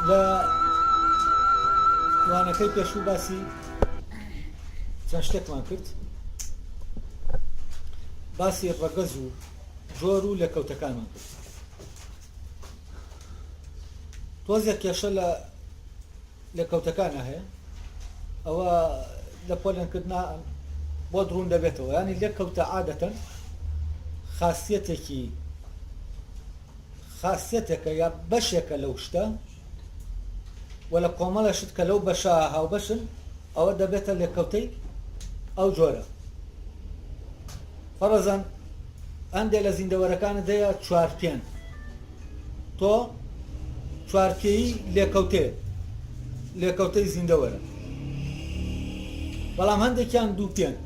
لە وانەکەی پێشوو باسی چەند شتێکمان کرد، باسی ڕەگەز و جۆر و لێکەوتەکانمان کرد. تۆزێک کێشە لە لێکەوتەکانە هەیە، ئەوە لە پۆلێنکردنا بۆ دڕون دەبێتەوە. ینی لێکەوتە عادەتەن خاصیتێکە یا بەشێکە لەو شتە و لە کۆمەڵە شت کە لەو بەشە هاوبەشن، ئەوە دەبێتە لێکەوتەی ئەو جۆرە. فەرەزەن ئەندێ لە زیندەوەرەکانت هەیە چوارپێن، تۆ چوارپێیی لێکەوتەی زیندەوەرە، بەڵام هەندێکیان دووپێن،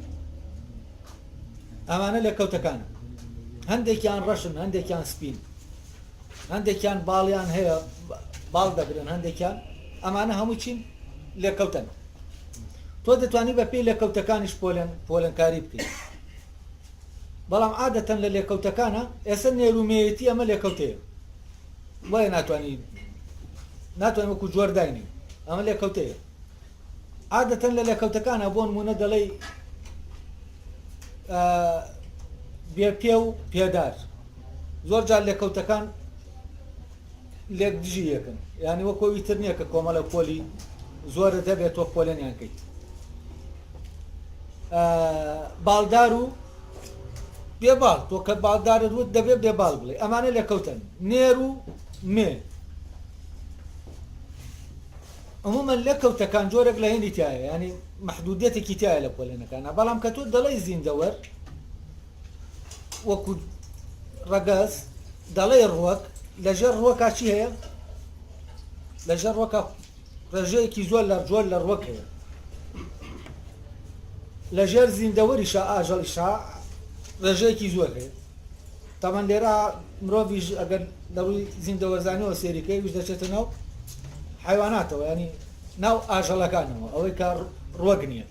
ئەمانە لێکەوتەکانە. هەندێکیان ڕەشن، هەندێکیان سپین، هەندێکیان باڵیان هەیە باڵ دەبرن، هەندێکیان ئەمانە هەموو چین لێکەوتن. تۆ دەتوانی بە پێی لێکەوتەکانیش پۆلەنکاری بکەیت. بەڵام عادەتەن لە لێکەوتەکانە ئێستا نێرومێتی ئەمە لێکەوتەیە، وایە ناتوانین وەکو جۆرداینی، ئەمە لێکەوتەیە. عادەتەن لە لێکەوتەکانە بۆ نمونە دەڵێ بێپێ و پێدار. زۆر جار لێکەوتەکان لێک دژی یەکن، یعنی وەکو ئیتر نییە کە کۆمەڵە پۆلی زۆرە دەبێت تۆ پۆلێنیان کەیت. باڵدار و بێباڵ، تۆ کە باڵدارت وت دەبێت بێباڵ بڵێ، ئەمانە لێکەوتن. نێر و مێ عمومەن لێکەوتەکان جۆرێک لە هێنی تایە، ینی مەحدودێتێکی تایە لە پۆلێنەکانە. بەڵام کە تۆ دەڵێی زیندەوەر وەکو ڕەگەز، دەڵێ ڕووەک، لەژێر ڕووەکە چی هەیە؟ لەژێر ڕووەکە ڕێژەیەکی زۆر لە جۆر لە ڕووەک هەیە. لەژێر زیندەوەریشە ئاژەڵیشە ڕێژەیەکی زۆر هەیە. تامان لێرە مرۆڤیش ئەگەر لە ڕووی زیندەوەرزانیەوە سێریکەی وش دەچێتە ناو حیواناتەوە، ینی ناو ئاژەڵەکانەوە، ئەوەی کە ڕووەک نییە،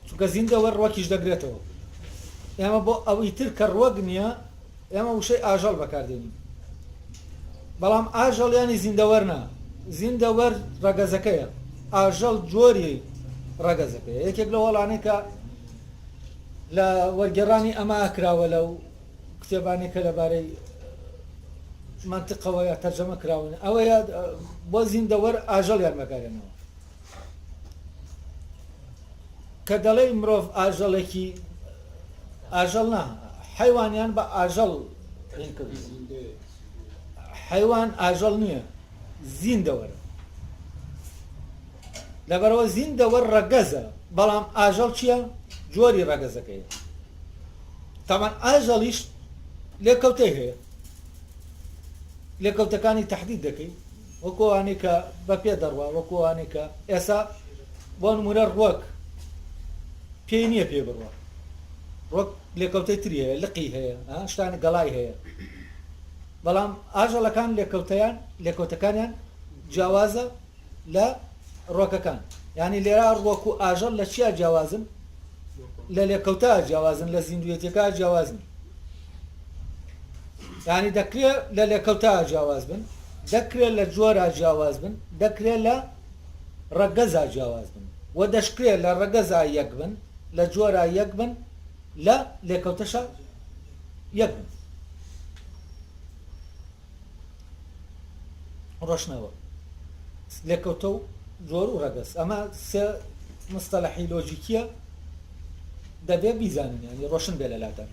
چونکە زیندەوەر ڕووەکیش دەگرێتەوە. ئێمە بۆ ئەوەی تر کە ڕووەک نییە ئێمە وشەی ئاژەڵ بەکاردێنین. بەڵام ئاژەڵ ینی زیندەوەر نا، زیندەوەر ڕەگەزەکەیە، ئاژەڵ جۆری ڕەگەزەکەیە. یەکێک لە وەڵانەی کە لە وەرگێڕانی ئەمە کراوە لەو کتێبانێک کە لەبارەی منتقەوە یا تەرجەمە کراون، ئەوەیە بۆ زیندەوەر ئاژەڵیان بەکارێنەوە. کە دەڵێ مرۆڤ ئاژەڵێکی ئاژەڵ نا، حیوانیان بە ئاژەڵ حیوان ئاژەڵ نییە، زیندەوەرە. لەبەرەوە زیندەوەر ڕەگەزە، بەڵام ئاژەڵ چییە؟ جۆری ڕەگەزەکەیە. تامان ئاژەڵیش لێکەوتەی هەیە، لێکەوتەکانی تەحدید دەکەی، وەکووانەی کە بە پێ دەڕوا، وەکووانەی کە ئێستا بۆ نمونە ڕووەک پێی نییە پێ بڕوە، ڕووەک لێکەوتەی تری هەیە، لقی هەیە، شتانی گەڵای هەیە. بەڵام ئاژەڵەکان لێکەوتەکانیان جیاوازە لە ڕووەکەکان. ینی لێرا ڕووەک و ئاژەڵ لە چیا جیاوازن؟ لە لێکەوتە جیاوازن، لە زیندویەتەکە جیاوازن. ینی دەکرێت لە لێکەوتە جیاواز بن، دەکرێت لە جۆرە جیاواز بن، دەکرێت لە ڕەگەزە جیاواز بن، و دەشکرێت لە ڕەگەزە یەک بن، لە جۆرە یەک بن، لە لێکەوتەشە یەک بن. ڕۆشنەوە لێکەوتە و جۆر و ڕەگەز، ئەمە سێ مستەلەحی لۆجیکیە دەبێت بیزانن، ینی ڕۆشن بێ لەلاتەن.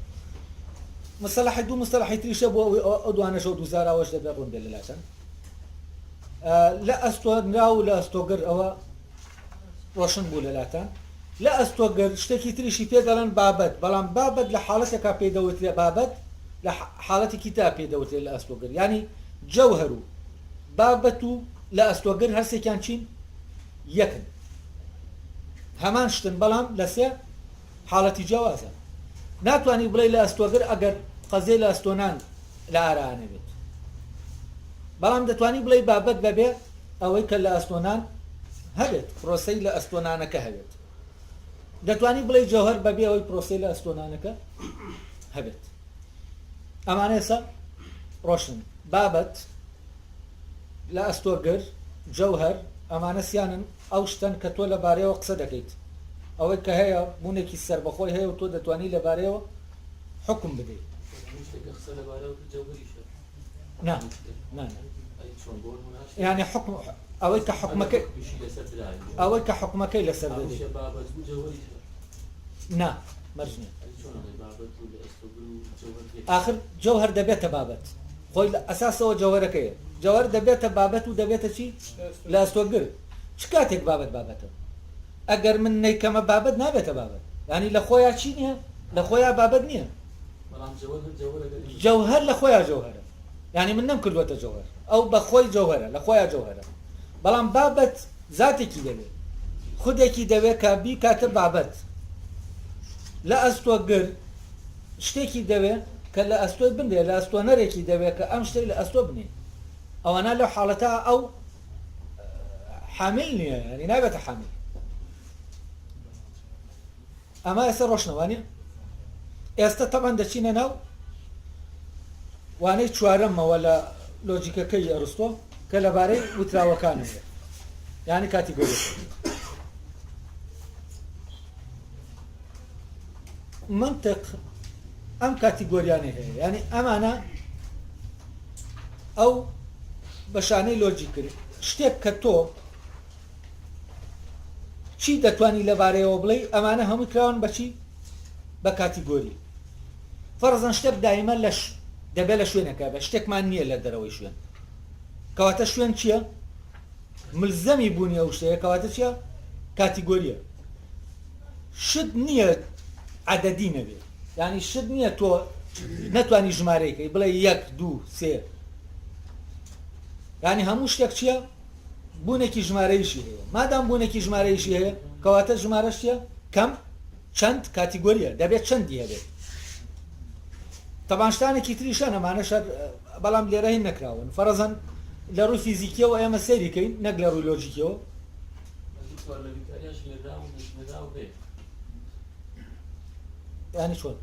مستەلەحی دوو مستەلەحی تریشە بۆ ئەو دوانەشە و دووزاراوەش دەبێت ڕوون بێ لەلاتەن. لە ئەستۆنرا و لە ئەستۆگەر ئەوە ڕۆشن بوو لەلاتەن. لە ئەستۆگەر شتێکی تریشی پێ دەڵێن بابەت، بەڵام بابەت لە حاڵەتێکا پێدەوترێ، بابەت لە حاڵەتێکی تا پێدەوترێت لە ئەستۆگەر. ینی جەوهەر و بابەت و لە ئەستۆگەر هەرسێکیان چین؟ یەکن، هەمان شتن، بەڵام لە سێ حاڵەتی جیاوازە. ناتوانانی بڵێ لە ئەستۆگەر ئەگەر قەزەی لە ئەستۆنان لە ئارانە بێت، بەڵام دەتوانی بڵێ بابەت بەبێ ئەوەی کە لە ئەستۆنان هەبێت، پرۆسەی لە ئەستۆنانەکە هەبێت. دەتوانی بڵێ جەوهەر بەبێ ئەوەی پرۆسەی لە ئەستۆنانەکە هەبێت. ئەمانە ئێستا ڕۆشن. بابەت لە ئەستۆگەر جەوهەر ئەمانە سیانن ئەو شتن کە تۆ لەبارەیەوە قسە دەکەیت ئەوەی کە هەیە بوونێکی سەربەخۆی هەیە و تۆ دەتوانی لەبارەیەوە حکم بدەیت نا يعني حكم ئەوەی کە حکمەکەی لەسەر دەدەیت نا مەرجنە آخر جەوهەر دەبێتە بابەت خۆی لە ئەساسەوە جەوهەرەکەیە جەوهەر دەبێتە بابەت و دەبێتە چی لە ئەستۆگر چ کاتێک بابەتە ئەگەر من نەیکەمە بابەت نابێتە بابەت ینی لە خۆیان چی نییە لە خۆیان بابەت نییە جەوهەر لە خۆیان جەوهەرە ینی من نەمکردوەتە جەوهەر ئەو بە خۆی جەوهەرە لە خۆیان جەوهەرە بەڵام بابەت زاتێکی دەبێت خودێکی دەوێت کە بی کاتە بابەت لە ئەستۆگر شتێکی دەوێت کە لە ئەستۆی بندێ لە ئەستۆنەرێکی دەوێت کە ئەم شتەی لە ئەستۆ بنێ ئەوانە لەو حاڵەتە ئەو حامل نییە ینی نابێتە حامل ئەمە ئێستا ڕۆشنەوانە ئێستا تەمان دەچینە ناو وانەی چوارەمەوە لە لۆجیکەکەی ئەرستۆ کە لەبارەی وتراوەکانەوە یعنی کاتیگۆری منطق ئەم کاتیگۆریانە هەیە ینی ئەمانە ئەو بەشانەی لۆجیک کرد شتێک کە تۆ چی دەتوانی لەبارەیەوە بڵێ ئەمانە هەمووی کراون بەچی بە کاتیگۆری فەرزەن شتێک دایمە لەش دەبێت لە شوێنەکە بە شتێکمان نییە لە دەرەوەی شوێن کەواتە شوێن چییە ملزەمی بوونی ئەو شتەیە کەواتە چییە کاتیگۆریە شت نییە عەدەدی نەبێت ینی شت نییە تۆ نەتوانی ژمارەیەکەی بڵێ 1 2 3 ینی هەموو شتێک چییە بوونێکی ژمارەیشی هەیە مادام بوونێکی ژمارەیشی هەیە کەواتە ژمارەش چییە کەم چەند کاتیگۆریە دەبێت چەندی هەبێت تەبانشتانێکی تریشە ئەمانەش بەڵام لێرە هین نەکراون فەرەزەن لە ڕووی فیزیکیەوە ئێمە سەیریکەین نەک لە ڕووی لۆجیکیەوە ینی چۆن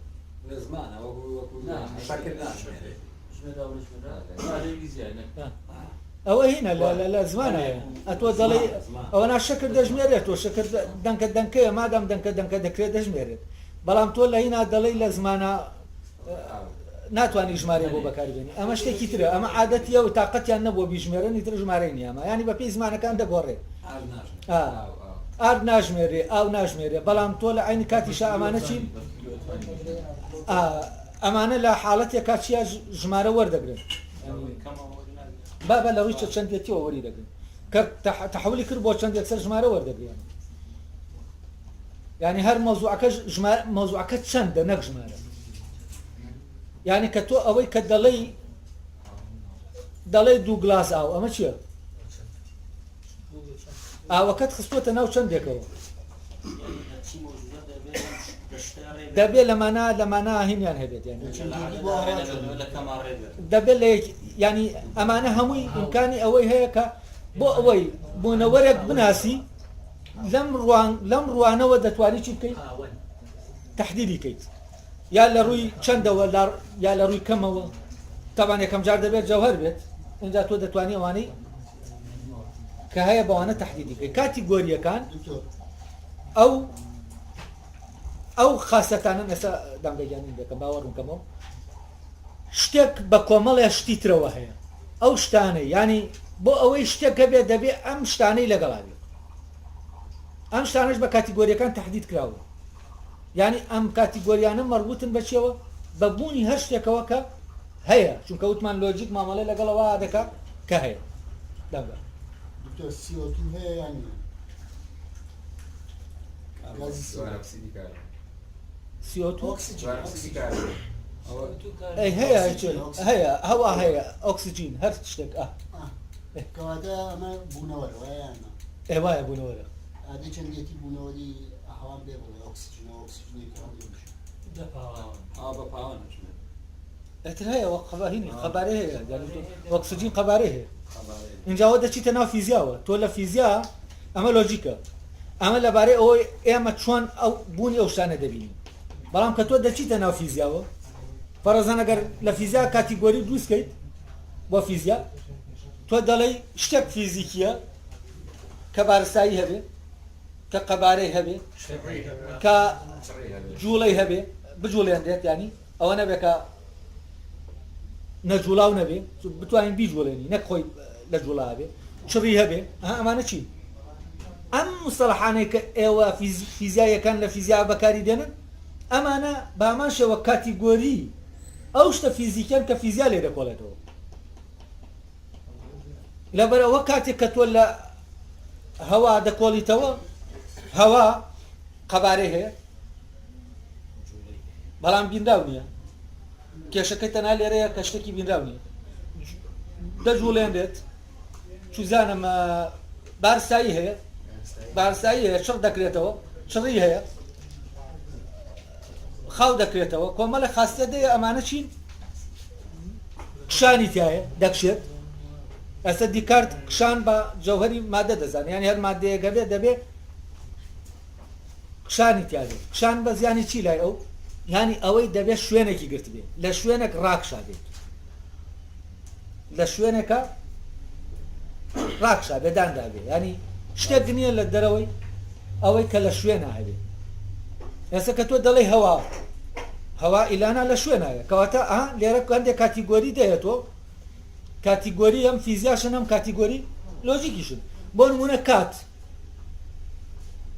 ئەوە هینە لە زمانە ئەتۆ دەڵێ ئەوە ناشەکر دەژمێرێت تۆ شەکر دەنکە دەنکەیە مادام دەنکە دەکرێت دەژمێرێت بەڵام تۆ لە هینا دەڵێ لە زمانە ناتوانانی ژمارە بۆ بەکاربێنی ئەمە شتێکی ترە ئەمە عادەتیە و تااقەتیان نەبووە بیژمێرەنی تر ژمارەی نیامە ینی بە پێی زمانەکان دەگۆڕێت ئار ناژمێرێ ئاو ناژمێرێ بەڵام تۆ لە عینی کاتیشا ئەمانە چی ئەمانە لە حاڵەتێک کاتچیە ژمارە وەردەگرن بابە لە ڕووی چەندێتیەوە وەری دەگرن کە تەحولی کرد بۆ چەند یەکسەر ژمارە وەردەگرن ینی هەر مەوزوعەکە چەندە نەک ژمارە ینی کە تۆ ئەوەی کە دەڵێ 2 گلاس ئاو ئەمە چییە ئاوەکەت خستووەتە ناو چەندێکەوە دەبێت لەمانە هینیان هەبێت دەبێت لە ینی ئەمانە هەمووی ئیمکانی ئەوەی هەیە کە بۆ ئەوەی بوونەوەرێک بناسی لەم ڕوانەوە دەتوانی چی بکەیت تەحدیدی کەیت یا لە ڕووی چەندەوە یا لە ڕووی کەمەوە تەبان یەکەم جار دەبێت جەوهەر بێت اینجا تۆ دەتوانی ئەوانەی کە هەیە بەوانە تەحدیدی کەیت کاتیگۆریەکان ئەو خاصەتانە ئێستا دەمگەیانی دەکەم باوەڕم کەمەوە شتێک بە کۆمەڵێ شتی ترەوە هەیە ئەو شتانەی ینی بۆ ئەوەی شتێکە بێت دەبێت ئەم شتانەی لەگەڵا بێت ئەم شتانەش بە کاتیگۆریەکان تەحدید کراوە ینی ئەم کاتیگۆریانە مەربوطن بەچیەوە بە بوونی هەر شتێکەوە کە هەیە چونکە وتمان لۆجیک مامەڵە لەگەڵەوە دەکات کە هەیە دەبێت CO2 هەیە یانی هەیە هەوا هەیە ئۆکسیجین هەر شتێک کەواتە ئەمە بوونەوەرە وایانە وایە بوونەوەرە ئادی چەندێتی بوونەوەری ئەهەوان بێ بڵێ ئەتر هەیە قەباهینی قەبارەی هەیە ئۆکسیجین قەبارەی هەیە اینجاوە دەچیتە ناو فیزیاوە تۆ لە فیزیا ئەمە لۆجیکە ئەمە لەبارەی ئەوەی ئێمە چۆن ئەو بوونی ئەو شتانە دەبینین بەڵام کە تۆ دەچیتە ناو فیزیاوە فەرەزەن ئەگەر لە فیزیا کاتیگۆری دروستکەیت بۆ فیزیا تۆ تۆ دەڵێ شتێک فیزیکیە کە بارستایی هەبێ کە قەبارەی هەبێ کە جوڵەی هەبێ بجوڵێندێت ینی ئەوە نەبێت کە نەجوڵاو نەبێ بتوانین بیجوڵێنی نەک خۆی لە جوڵا هەبێ چڕی هەبێ ئەمانە چی ئەم مستەڵەحانەی کە ئێوە فیزیایەکان لە فیزیا بەکاری دێنن ئەمانە بامان شێوە کاتیگۆری ئەو شتە فیزیکیان کە فیزیا لێ دەکۆڵێتەوە لەبەرەوە کاتێک کە تۆ لە هەوا دەکۆڵیتەوە هەوا قەبارەی هەیە بەڵام بینراو نییە کێشەکەی تەنها لێرەیە کە شتێکی بینراو نییە دەجوڵێنرێت چوزانم بارسایی هەیە بارسایی هەیە چڕ دەکرێتەوە چڕی هەیە خاو دەکرێتەوە کۆمەڵە خاستە دەیە ئەمانە چین کشانی تایە دەکشێت ئەستا دیکارت کشان بە جەوهەری مادە دەزانێت یانی هەر مادەیەگە بێت دەبێت کشانی تیاێت کشان بە زیانی چی لای ئەو یانی ئەوەی دەبێت شوێنێکی گرت بێت لە شوێنێک ڕاکشا بێت لە شوێنێکە ڕاکشا بێداندا بێت ینی شتێک نییە لە دەرەوەی ئەوەی کە لە شوێنە هەبێت ئێستا کە تۆ دەڵێ هەوا ئیلانە لە شوێنایە کەواتە لێرە هەندێک کاتیگۆری دەیەتەوە کاتیگۆری ئەم فیزیاشن ئەم کاتیگۆری لۆجیکیشن بۆ نمونە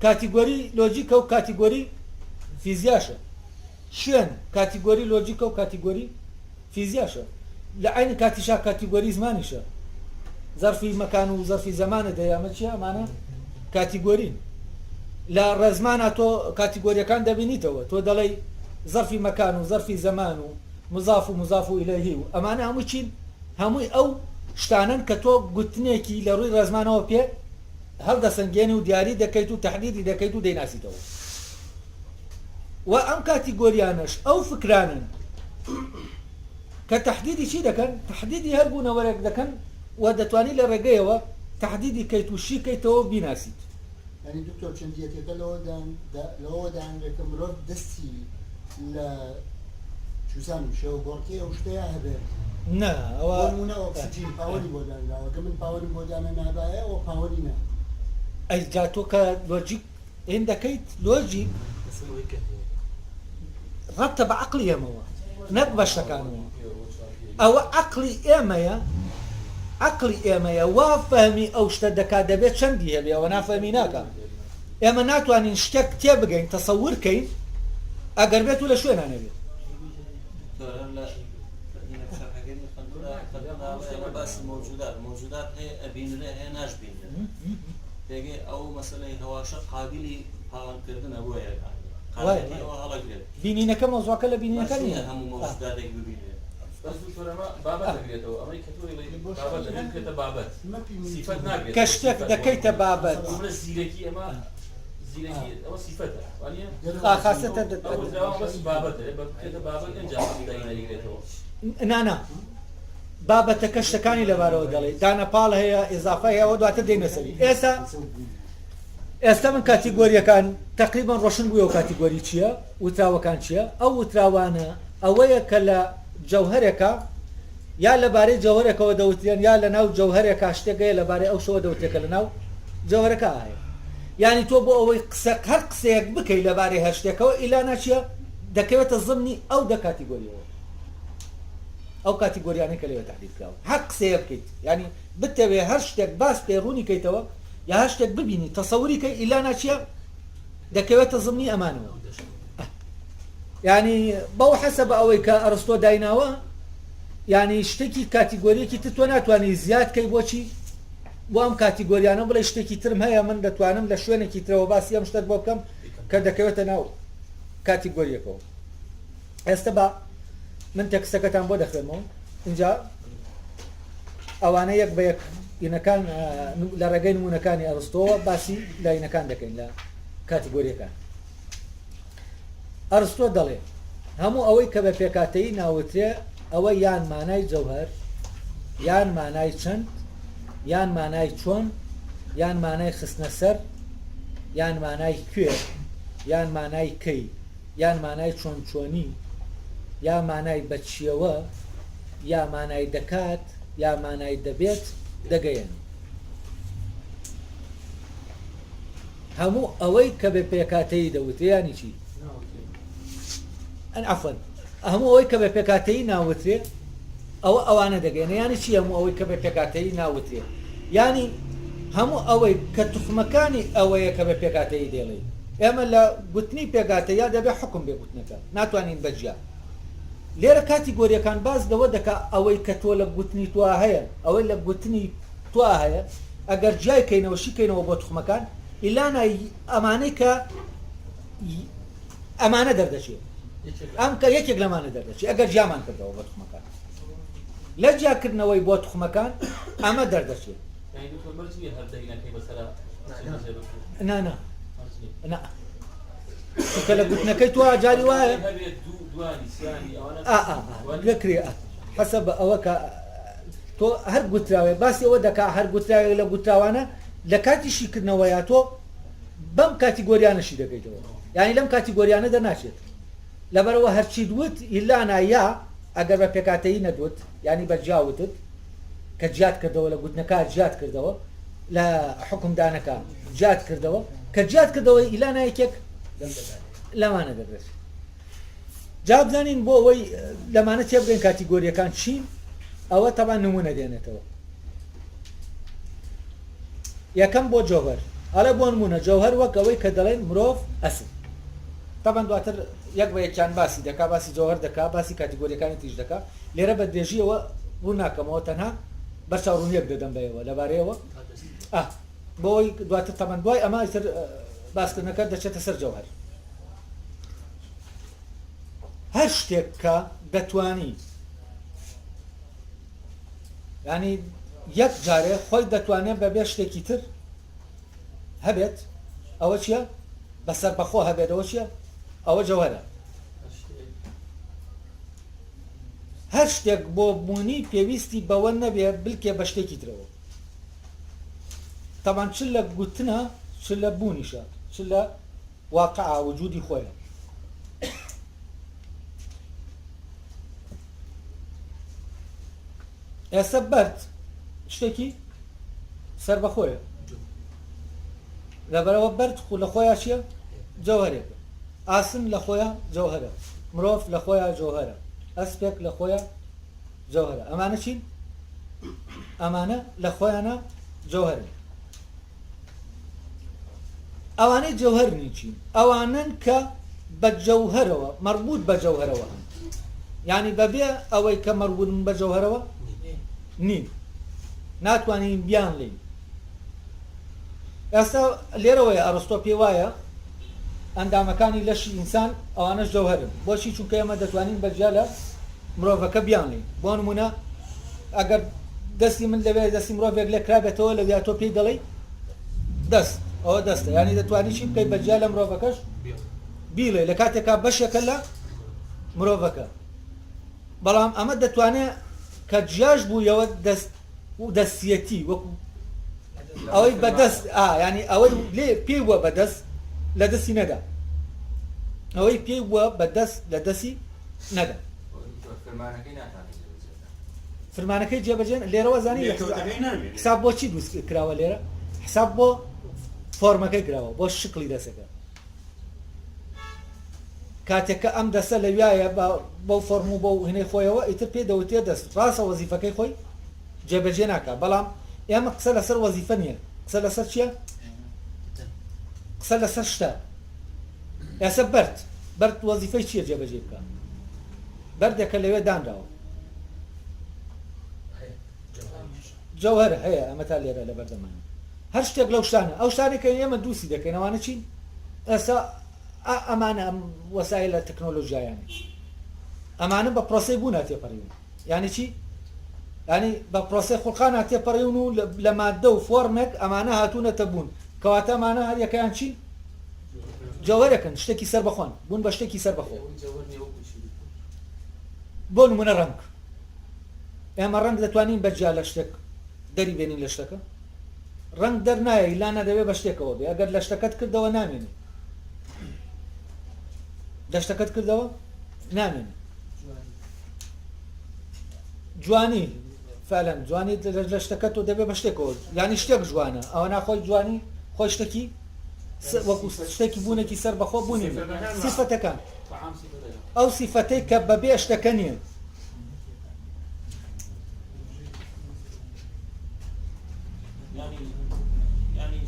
کاتیگۆری لۆجیکە و کاتیگۆری فیزیاشە شوێن کاتیگۆری لۆجیکە و کاتیگۆری فیزیاشە لە عینی کاتیشا کاتیگۆری زمانیشە زەرفی مەکان و زەرفی زەمانە دەیامە چی ئەمانە کاتیگۆرین لە ڕێزمانە تۆ کاتیگۆریەکان دەبینیتەوە تۆ دەڵێ زەرفی مەکان و زەرفی زەمان و مضاف و ئیلەیهی و ئەمانە هەموو چین هەمووی ئەو شتانن کە تۆ گوتنێکی لە ڕووی ڕێزمانەوە پێ هەڵدەسەنگێنی و دیاری دەکەیت و تەحلیلی دەکەیت و دەیناسیتەوە و ئەم کاتیگۆریانش ئەو فکرانن کە تەحدیدی چی دەکەن تەحدیدی هەر بوونەوەرێک دەکەن و دەتوانی لە ڕێگەیەوە تەحدیدی کەیت و شی کەیتەوە بیناسیت ینی دکتۆر چەندیەتەکە لەوە دانرێکە مرۆڤ دەستی لە چوزان شێوە گۆڕکێ ئەو شتەیە هەبێت نه ئەوە نمونە ئۆکسیجین پاوەری بۆ دانراوە کە من پاوەری بۆ دانە نابایە ئەوە پاوەری نە ئەی جا تۆ کە لۆجیک هێن دەکەیت لۆجیک ڕەبتە بە عەقڵی ئێمەوە نەک بە شتەکانەوە ئەوە عەقڵی ئێمەیە وا فەهمی ئەو شتە دەکات دەبێت چەندی هەبێ ئەوە نافەهمی ناکە ئێمە ناتوانین شتێک تێبگەین تەسەوورکەین ئەگەر بێت و لە شوێنانە بێت موجودات هەیە ئەبینرێ هەیە ناشبینرێ پێگەی ئەو مەسەلەی هەواشە قابلی پاڵانکردنە بۆ ئەوە هەڵەگرێت بینینەکە مۆزوعەکە لە بینینەکە نیە هەموو مۆجوداتێک ببینێت کە شتێک دەکەیتە بابەت نانا بابەتەکە شتەکانی لەبارەوە دەڵێ دانەپاڵ هەیە ئێزافە هەیەەوە دواتر دێنە سەری ئێستا من کاتیگۆریەکان تقریبان ڕۆشن بووە و کاتیگۆری چییە وتراوەکان چییە ئەو وتراوانە ئەوەیە کە لە جەوهرێکە یا لەبارەی جەوهرێکەوە دەوترێن یا لە ناو جەوهرێکە شتێکەیە لەبارەی ئەو شەوە دەوتێکە لە ناو جەوهرەکە هەیە یعنی تۆ بۆ ئەوەی هەر قسەیەک بکەی لەبارەی هەر شتێکەوە ئیلانا چییە دەکەوێتە زمنی ئەو کاتیگۆریەوە ئەو کاتیگۆریانەی کە لێوە تحدید کراوە هەر قسەیە بکەیت ینی بتەوێ هەر شتێک باس پێ ڕوونی کەیتەوە یا هەر شتێک ببینی تەسەووری کەی ئیلانا چییە دەکەوێتە زمنی ئەمانەوە ینی بەو حەسە بە ئەوەی کە ئەرستۆ دایناوە ینی شتێکی کاتیگۆریەکی تۆ ناتوانانی زیاد کەی بۆچی بۆ ئەم کاتیگۆریانە بڵێ شتێکی ترم هەیە من دەتوانم لە شوێنێکی ترەوە باسی ئەم شتت بۆ بکەم کە دەکەوێتە ناو کاتیگۆریەکەەوە ئێستا بە من تەکستەکەتان بۆ دەخوێنمەوە اینجا ئەوانە یەک بە یەک ئینەکان لە ڕێگەی نمونونەکانی ئەرستۆوە باسی لاینەکان دەکەین لە کاتیگۆریەکان ئەرستۆ دەڵێ هەموو ئەوەی کە بە پێکاتەیی ناوترێ ئەوە یان مانای جەوهەر یان مانای چەند یان مانای چۆن یان مانای خستنە سەر یان مانای کوێ یان مانای کەی یان مانای چۆن چۆنی یا مانای بەچیەوە یا مانای دەکات یا مانای دەبێت دەگەیەنێ. هەموو ئەوەی کە بە پێکاتەیی دەوترێ ینی چی؟ عەفوەن هەموو ئەوەی کە بە پێکاتەیی ناوترێ ئەوە ئەوانە دەگەێنێ یانی چی هەموو ئەوەی کە بە پێکاتەیی ناوترێ ینی هەموو ئەوەی کە توخمەکانی ئەوەیە کە بە پێکاتەیی دێڵێ ئێمە لە گوتنی پێکاتەیە دەبێ حکم بێ گوتنەکە ناتوانین بەجیا لێرە کاتی گۆریەکان باز دەوە دەکا ئەوەی کە تۆ لە گوتنی توا هەیە ئەوەی لە گوتنی توا هەیە ئەگەر جای کەینەوە شیکەینەوە بۆ توخمەکان ئیلانای ئەمانەی کە ئەمانە دەردەچێت ئەم کە یەکێک لەمانە دەردەچێت ئەگەر جیامان کردەوە بە توخمەکان لە جیاکردنەوەی بۆ توخمەکان ئەمە دەردەچێت نا کە لە گوتنەکەی تۆ جاری وایە لەکرێ حەسە بە ئەوە کە تۆ هەر گوتراوێ باسی ئەوە دەکا هەر گوتراوێ لە گوتراوانە لە کاتی شیکردنەوەیە تۆ بەم کاتیگۆریانەشی دەکەیتەوە یعنی لەم کاتیگۆریانە دەناچێت لەبەرەوە هەرچی دوت ئیلانا یا ئەگەر بە پێکاتەیی نەدوت ینی بە جیاوتت کە جیات کردەوە لە گوتنەکە جیات کردەوە لە حکومدانەکە جیات کردەوە کە جیات کردەوە ئیلانا یەکێک لەمانە دەبێت جا بزانین بۆ ئەوەی لەمانە تێبگەین کاتیگۆریەکان چین ئەوە تەبان نمونە دێنێتەوە یەکەم بۆ جۆهەر هەڵە بۆ نمونە جۆهەر وەک ئەوەی کە دەڵێن مرۆڤ ئەسڵ تەبان دواتر یەک بە یەکیان باسی دەکا باسی جۆهەر دەکا باسی کاتیگۆریەکانی تیش دەکا لێرە بە درێژیەوە ڕوو ناکەمەوە تەنها بەرچاوڕوونیەک دەدەم بەیەوە لەبارەیەوە بۆ ئەوەی دواتر تەبان دوای ئەمە ئیتر باسکردنەکە دەچێتە سەر جۆهەر هەر شتێک کە دەتوانی ینی یەک جارێ خۆی دەتوانێت بەبێ شتێکی تر هەبێت ئەوە چییە؟ بەسەر بەخۆ هەبێت ئەوە چییە؟ ئەوە جەوهەرە هەر شتێک بۆ بوونی پێویستی بەوە نەبێت بلکێ بە شتێکی ترەوە تەبان چ لە گوتنە چ لە بوونیشە چ لە واقعە وجودی خۆیە ئێستا بەرد شتێکی سەر بەخۆیە لەبەرەوە بەرد خو لە خۆیان چییە؟ جەوهەرێکە ئاسن لە خۆیان جەوهەرە مرۆڤ لە خۆیان جەوهەرە ئەسپێک لە خۆیان جەوهەرە ئەمانە چین؟ ئەمانە لە خۆیانە جەوهەرن ئەوانەی جەوهەرنی چین؟ ئەوانن کە بە جەوهەرەوە مەربوط بە جەوهەرەوە هەن یعنی بەبێ ئەوەی کە مەربوطن بە جەوهەرەوە نین ناتوانین بیان لین ئێستا لێرەوەی ئەرستۆ پێ وایە ئەندامەکانی لەشی ئینسان ئەوانەش جەوهەرن بۆچی چونکە ئێمە دەتوانین بەجیا لە مرۆڤەکە بیان لین بۆ نمونە ئەگەر دەستی من لەوێ دەستی مرۆڤێک لێ کرابێتەوە لەویا تۆ پێی دەڵێی دەست ئەوە دەستە ینی دەتوانی چی بکەیت بەجیا لە مرۆڤەکەش بیڵێ لە کاتێکا بەشێکە لە مرۆڤەکە بەڵام ئەمە دەتوانێت کە جیاش بوویەوە دەستیەتی وەکو ئەوەی بەدەست ینی ئەوەی لێ پێی وە بەدەست لە دەستی نەدا ئەوەی پێی وە بەدەست لە دەستی نەدا فرمانەکەی جێبەجێن لێرەوە زانی حساب بۆ چی دروست کراوە لێرە حساب بۆ فۆرمەکەی کراوە بۆ شکلی دەسەکە کاتێککە ئەم دەسە لەوایە بەو فۆرم و بۆ هێنەی خۆیەوە ئیتر پێ دەوتێ دەست ڕاستە وەزیفەکەی خۆی جێبەجێ ناکە بەڵام ئێمە قسە لەسەر وەزیفە نییە قسە لەسەر چییە؟ قسە لەسەر شتە ئێستا بەرد وەزیفەی چییە جێبەجێ بکە بەردێکە لەوێ دانراوە جەوهەرە هەیە ئەمە تا لێرە لە بەردەمانە هەر شتێک لەو شتانە ئەو شتانێکە ئێمە دووسی دەکەین ئەوانە چین؟ ئێستا ئەمانە وەسایل لە تەکنۆلۆژیایانی ئەمانە بە پرۆسەی بوون تێپەڕیون یعنی چی؟ ینی بە پرۆسەی خوڵقان تێپەڕیون و لە مادە و فۆرمێک ئەمانە هاتوونەتە بوون کەواتە ئەمانە هەر یەکەیان چی؟ جەوهەرەکەن شتێکی سەر بەخۆن بوون بە شتێکی سەر بەخۆ بۆ نمونە ڕەنگ ئێمە ڕەنگ دەتوانین بەجیا لە شتێک دەری بێنین لە شتەکە ڕەنگ دەرنایە ئیلا نەدەوێت بە شتێکەوە بێ ئەگەر لە شتەکەت کردەوە نامێنی لە شتەکەت کردەوە نامێنی جوانی فعلا جوانی لە شتەکە تۆ دەبێ بە شتێکەوە یعنی شتێک جوانە ئەوە ناخۆی جوانی خۆی شتێکی وەکو شتێکی بوونێکی سەر بەخۆ بوونی سیفەتەکان ئەو سیفەتەی کە بەبێ شتەکە نییە ینی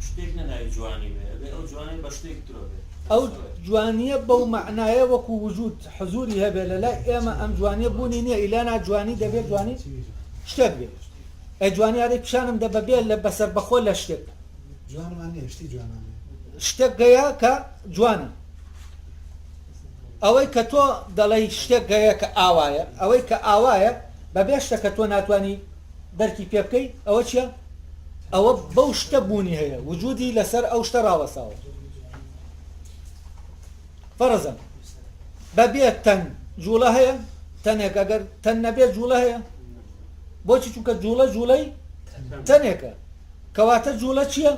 شتێک نەناوی جوانی بێ ئەو جوانی بە شتێک ترۆ بێ ئەو جوانیە بەو معنایە وەکو وجود حزوری هەبێ لە لای ئێمە ئەم جوانیە بوونی نییە ئیلانا جوانی دەبێت جوانی شتێک بێت ئە جوانیارێک پیشانم دە بەبێ لە بەسەر بەخۆ لە شتێک شتێک گەیە کە جوانە ئەوەی کە تۆ دەڵی شتێک گەیە کە ئاوایە ئەوەی کە ئاوایە بەبێ شتەکە تۆ ناتوانانی دەرکی پێ بکەی ئەوە چییە؟ ئەوە بەو شتە بوونی هەیە وجودی لەسەر ئەو شتە ڕاوەساوە فەرزن بەبێ تەن جوڵە هەیە تەنێک ئەگەر تەن نەبێت جوڵە هەیە بۆچی چونکە جوڵەی تەنێکە کەواتە جوڵە چییە؟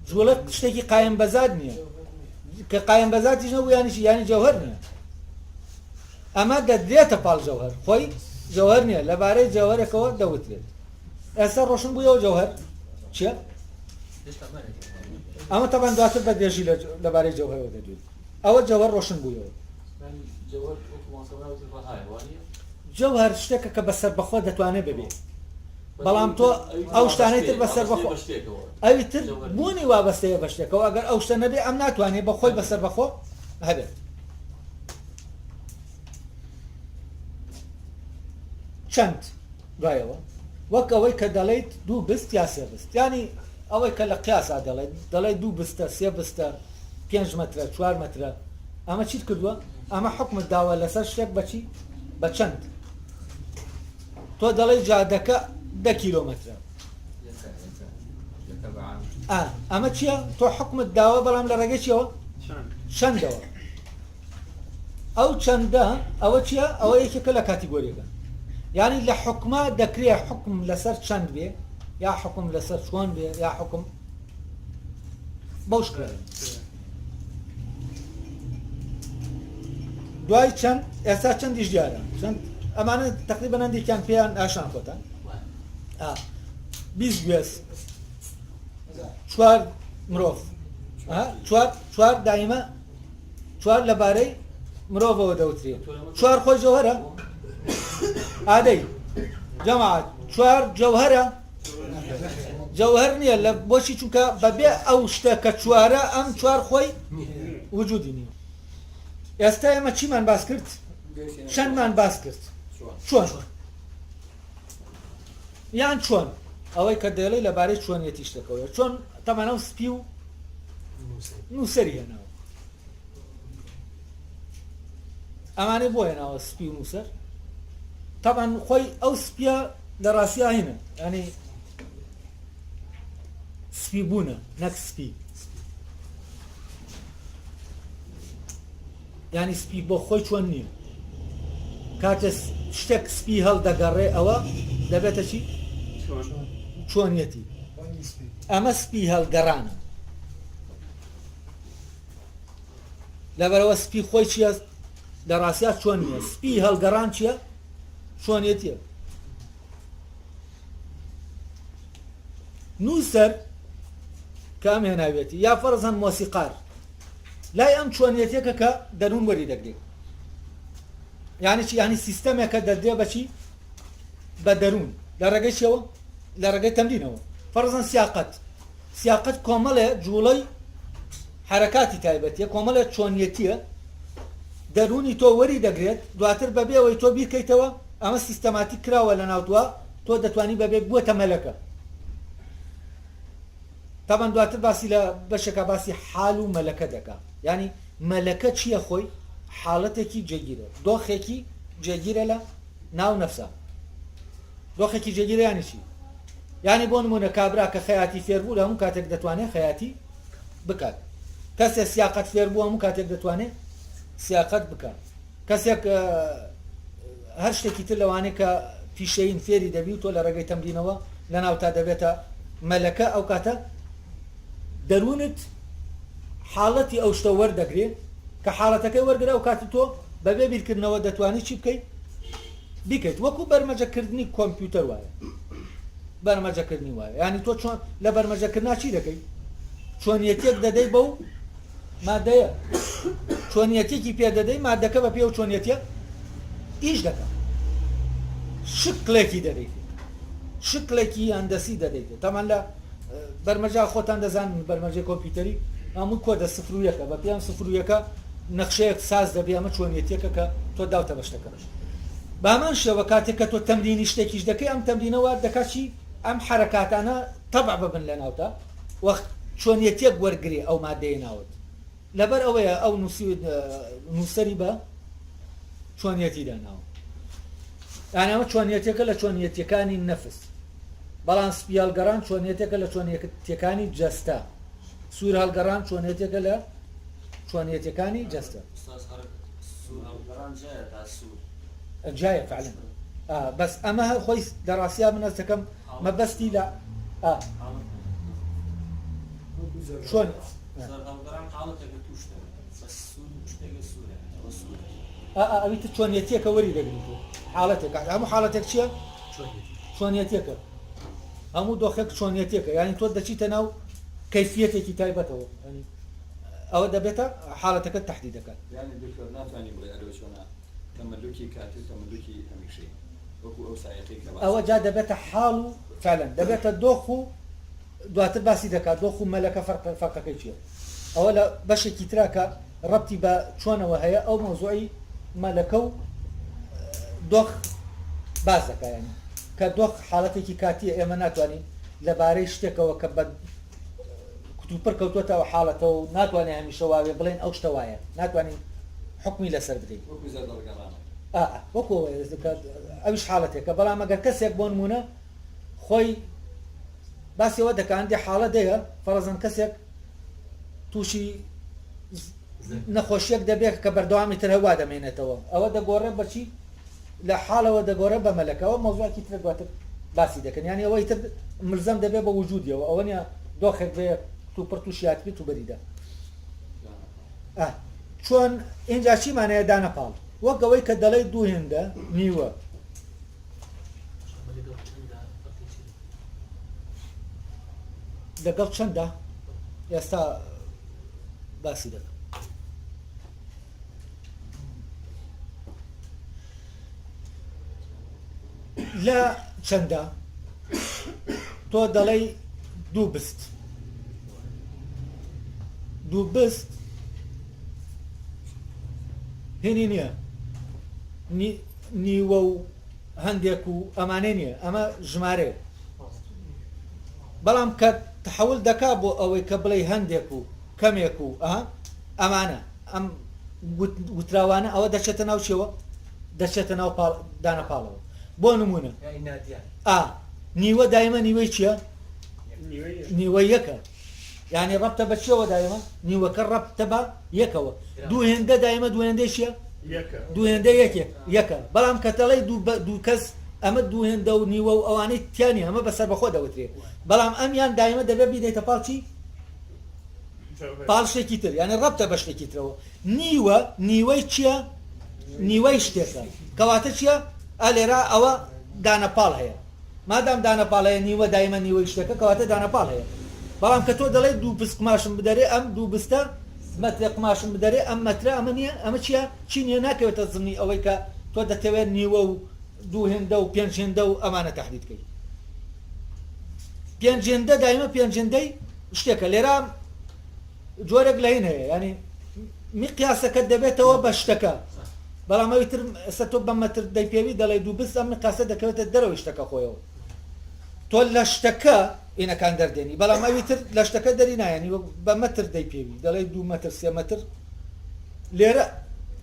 جوڵە شتێکی قایم بەزاد نییە کە قایم بەزاتیش نەبوو یانی جەوهەر نییە ئەمە دەدرێتە پاڵ جەوهەر خۆی جەوهەر نییە لەبارەی جەوهەرێکەوە دەوترێت ئێستا ڕۆشن بوویەوە جەوهەر چییە؟ ئەمە تەبان دواتر بە درێژی لەبارەی جەوهەرەوە دەدوێت ئەوە جەوهەر ڕۆشن بوویەوە جەوهەر شتێکە کە بەسەر بەخۆ دەتوانێت ببێ بەڵام تۆ ئەو شتانەی تر بەسەر بەخۆ ئەوی تر بوونی وابەستەیە بە شتێکەوە ئەگەر ئەو شتە نەبێ ئەم ناتوانێت بەخۆی بەسەر بەخۆ هەبێت چەند دوایەوە وەک ئەوەی کە دەڵێیت دوو بست یا سێ بست ینی ئەوەی کە لە قیاسا دەڵێت دوو بستە سێ بستە 5 مترە 4 مترە ئەمە چیت کردووە؟ ئەمە حکمت داوە لەسەر شتێک بەچی؟ بە چەند تۆ دەڵێ جادەکە 10 کیلۆمەترە ئەمە چییە؟ تۆ حکمت داوە بەڵام لە ڕێگەی چیەوە؟ چەندەوە ئەو چەندە ئەوە چییە؟ ئەوە یەکێکە لە کاتیگۆریەکە یعنی لە حکمە دەکرێت حکم لەسەر چەند بێ یا حکم لەسەر چۆن بێ یا حکم بەو شکرە دوای چەند ئێستا چەندیش دیارە چەند ئەمانە تقریبەن هەندێکیان پێیان ئاشان کۆتە 20 گوێز 4 مرۆڤ 4 دایمە 4 لەبارەی مرۆڤەوە دەوترێت 4 خۆی جەوهەرە ئادەی جەماعەت 4 جەوهەرە جەوهەر نییە لە بۆچی چونکە بەبێ ئەو شتە کە 4ە ئەم 4 خۆی وجودی نییە ئێستا ئێمە چیمان باس کرد؟ چەندمان باس کرد چۆن یان چۆن ئەوەی کە دەڵێ لەبارەی چۆنیەتی شتەکەوە چۆن تەمانە و سپی و نووسەری هێناوە ئەمانەی بۆ هێناوە سپی و نووسەر تەمان خۆی ئەو سپیە لە ڕاستیا هینە ینی سپی بوونە نەک سپی ینی سپی بۆ خۆی چۆن نییە کاتە شتێک سپی هەڵدەگەڕێ ئەوە دەبێتە چی؟ چۆنیەتی ئەمە سپی هەڵگەڕانە لەبەرەوە سپی خۆی چییە؟ لە ڕاستیا چۆن نییە سپی هەڵگەڕان چییە؟ چۆنیەتیە نووسەر کام هێناوێتی یا فەرزەن مۆسیقار لای ئەم چۆنیەتێکە کە دەروون وەری دەگرێت یعنی چی؟ یعنی سیستەمێکە دەدرێ بەچی؟ بە دەروون لە ڕێگەی چیەوە؟ لە ڕێگەی تەمرینەوە فەرزەن سیاقەت کۆمەڵێ جوڵەی حرەکاتی تایبەتیە کۆمەڵێ چۆنیەتیە دەروونی تۆ وەری دەگرێت دواتر بەبێ ئەوەی تۆ بیرکەیتەوە ئەمە سیستەماتیک کراوە لە ناوتووە تۆ دەتوانی بەبێ بووەتە مەلەکە تاوان دواتر باسی لە بەشێکە باسی حال و مەلەکە دەکا ینی مەلەکە چییە خۆی؟ حاڵەتێکی جێگیرە دۆخێکی جێگیرە لە ناو نەفسە دۆخێکی جێگیرە ینی چی؟ ینی بۆ نمونە کابرا کە خەیاتی فێر بوو لە هەموو کاتێک دەتوانێت خەیاتی بکات کەسێک سیاقەت فێر بوو هەموو کاتێک دەتوانێت سیاقەت بکات کەسێک هەر شتێکی تر لەوانەیە کە پیشەین فێری دەبی و تۆ لە ڕێگەی تەمرینەوە لە ناو تا دەبێتە مەلەکە ئەو کاتە دەروونت حاڵەتی ئەو شتە وەردەگرێت کە حاڵەتەکەی وەرگرا و کاتی تۆ بەبێ بیرکردنەوە دەتوانێت چی بکەیت؟ بیکەیت وەکو بەرمەجەکردنی کۆمپیوتەر وایە بەرمەجەکردنی وایە ینی تۆ چۆن لە بەرمەجەکردنا چی دەکەی چۆنیەتێک دەدەی بەو مادەیە چۆنیەتێکی پێ دەدەی مادەکە بە پێ و چۆنیەتە ئیش دەکە شکلێکی دەدەیت شکلێکی هەندەسی دەدەیت تەمان لە بەرمەجا خۆتان دەزانن بەرمەجەی کۆمپیوتەری هەموو کۆدە سفر و یەکە بە پێیان سفر و یەکە نەخشەیەک ساز دەبێ ئەمە چۆنیەتێکە کە تۆ داوتە بەشتەکە بامان شەوە کاتێک کە تۆ تەمرینی شتێکیش دەکەی ئەم تەمرینەوە دەکاچی ئەم حرەکاتانە تەبع ببن لە ناوتە وەخت چۆنیەتێک وەرگری ئەو مادەیە ناوت لەبەر ئەوەیە ئەو نووسەری بە چۆنیەتی داناوە یعنی ئەمە چۆنیەتێکە لە چۆنیەتیەکانی نەفس بەڵام سپیالگەڕان چۆنیەتێکە لە چۆنیەتیەکانی جەستە سوور هەڵگەڕان چۆنیەتێکە لە چۆنیەتیەکانی جەستە جایە فعلا بەس ئەمە خۆی دەڕاستیا من ئەس دەکەم مەبەستی لە چۆن ئەویتە چۆنیەتێکە وەری دەگریت حاڵەتێک هەموو حاڵەتێک چییە چۆنیەتێکە هەموو دۆخێک چۆنیەتێکە ینی تۆ دەچیتە ناو کەیفیەتێکی تایبەتەوە ئەوە دەبێتە حاڵەتەکە تەحدید دەکات یعنی دکتۆر ناتوانین بڵێ ئەلۆ چۆنە تەمەلوکی کاتی تەمەلوکی هەمیشەی وەکو ئەو سایەقەی کە ئەوە جا دەبێتە حاڵ و فعلا دەبێتە دۆخ و دواتر باسی دەکات دۆخ و مەلەکە فەرقەکەی چییە ئەوە لە بەشێکی تراکە ڕەبتی بە چۆنەوە هەیە ئەو مۆزوعی مەلەکە و دۆخ باز دەکات ینی کە دۆخ حاڵەتێکی کاتیە ئێمە ناتوانین لەبارەی شتێکەوە کە بە کتوپڕ کەوتوەتەوە حاڵەتەوە و ناتوانێت هەمیشە واوێ بڵێن ئەو شتە وایە ناتوانین حکمی لەسەر بدەین وەکو ئەویش حاڵەتێکە بەڵام ئەگەر کەسێک بۆ نمونە خۆی باسیەوە دەکاندی حاڵەت دەیە فەرەزەن کەسێک تووشی نەخۆشیەک دەبێت کە بەردەوامی تر هەوا دەمێنێتەوە ئەوە دەگۆڕێ بەچی لە حاڵەوە دەگۆڕێ بە مەلەکەوە مۆزوعێکی تر دواتر باسی دەکەن یانی ئەوەی تر ملزەم دەبێت بە وجودیەوە ئەوە نیە دۆخێک بێ تو پڕ تووشیات بێت و بەریدا چۆن اینجا چیمانەیە دانەپاڵ وەک ئەوەی کە دەڵێ دوو هێندە نیوە لەگەڵ چەندە ئێستا باسی دەکەم لە چەندە تۆ دەڵێ دوو بست دوو بست هێنی نییە نیوە و هەندێک و ئەمانە نییە ئەمە ژمارەیە بەڵام کە تحول دەکا بۆ ئەوەی کە بڵێ هەندێک و کەمێک و ئەمانە ئەم وتراوانە ئەوە دەچێتە ناو چێوە دەچێتە ناو دانەپاڵەوە بۆ نمونە نیوە دایمە نیوەی چییە نیوە یەکە یعنی ڕەبتە بە چێوە دایمە نیوەکە ڕەبتە بە یەکەوە دوو هێندە دایمە دوو هێندەی چییە دوو هێندە یەکە بەڵام کە دەڵێ دوو کەس ئەمە دوو هێندە و نیوە و ئەوانەی تیانی ئەمە بەسەر بەخۆ دەوترێ بەڵام ئەمیان دایمە دەبێت بیدەیتە پاڵچی پاڵ شتێکی تر یعنی ڕەبتە بە شتێکی ترەوە نیوەی چییە نیوەی شتێکە کەواتە چییە ئەلێرا ئەوە دانەپاڵ هەیە مادام دانەپاڵ هەیە نیوە دایمە نیوەی شتێکە کەواتە دانەپاڵ هەیە بەڵام کە تۆ دەڵێ دوو پست قماشم بدەرێ ئەم دوو بستە مەترێ قماشم بدەرێ ئەم مەترە ئەمە نییە ئەمە چییە چی نییە ناکەوێتە زمنی ئەوەی کە تۆ دەتەوێت نیوە و دوو هێندە و پێنج هێندە و ئەمانە تەحدید بکەیت پێنج هێندە دایمە پێنج هێندەی شتێکە لێرە جۆرێک لە هین هەیە ینی میقیاسەکە دەبێتەوە بە شتەکە بەڵام ئەوی تر ئێستا تۆ بە مەتر دەیپێوی دەڵێ دوو بست ئەم میقیاسە دەکەوێتە دەرەوەی شتەکە خۆیەوە تۆ لە شتەکە ئینەکان دەردێنی بەڵام ئەوی تر لە شتەکە دەری نایەنی بە مەتر دەیپێوی دەڵێ دوو مەتر سێ مەتر لێرە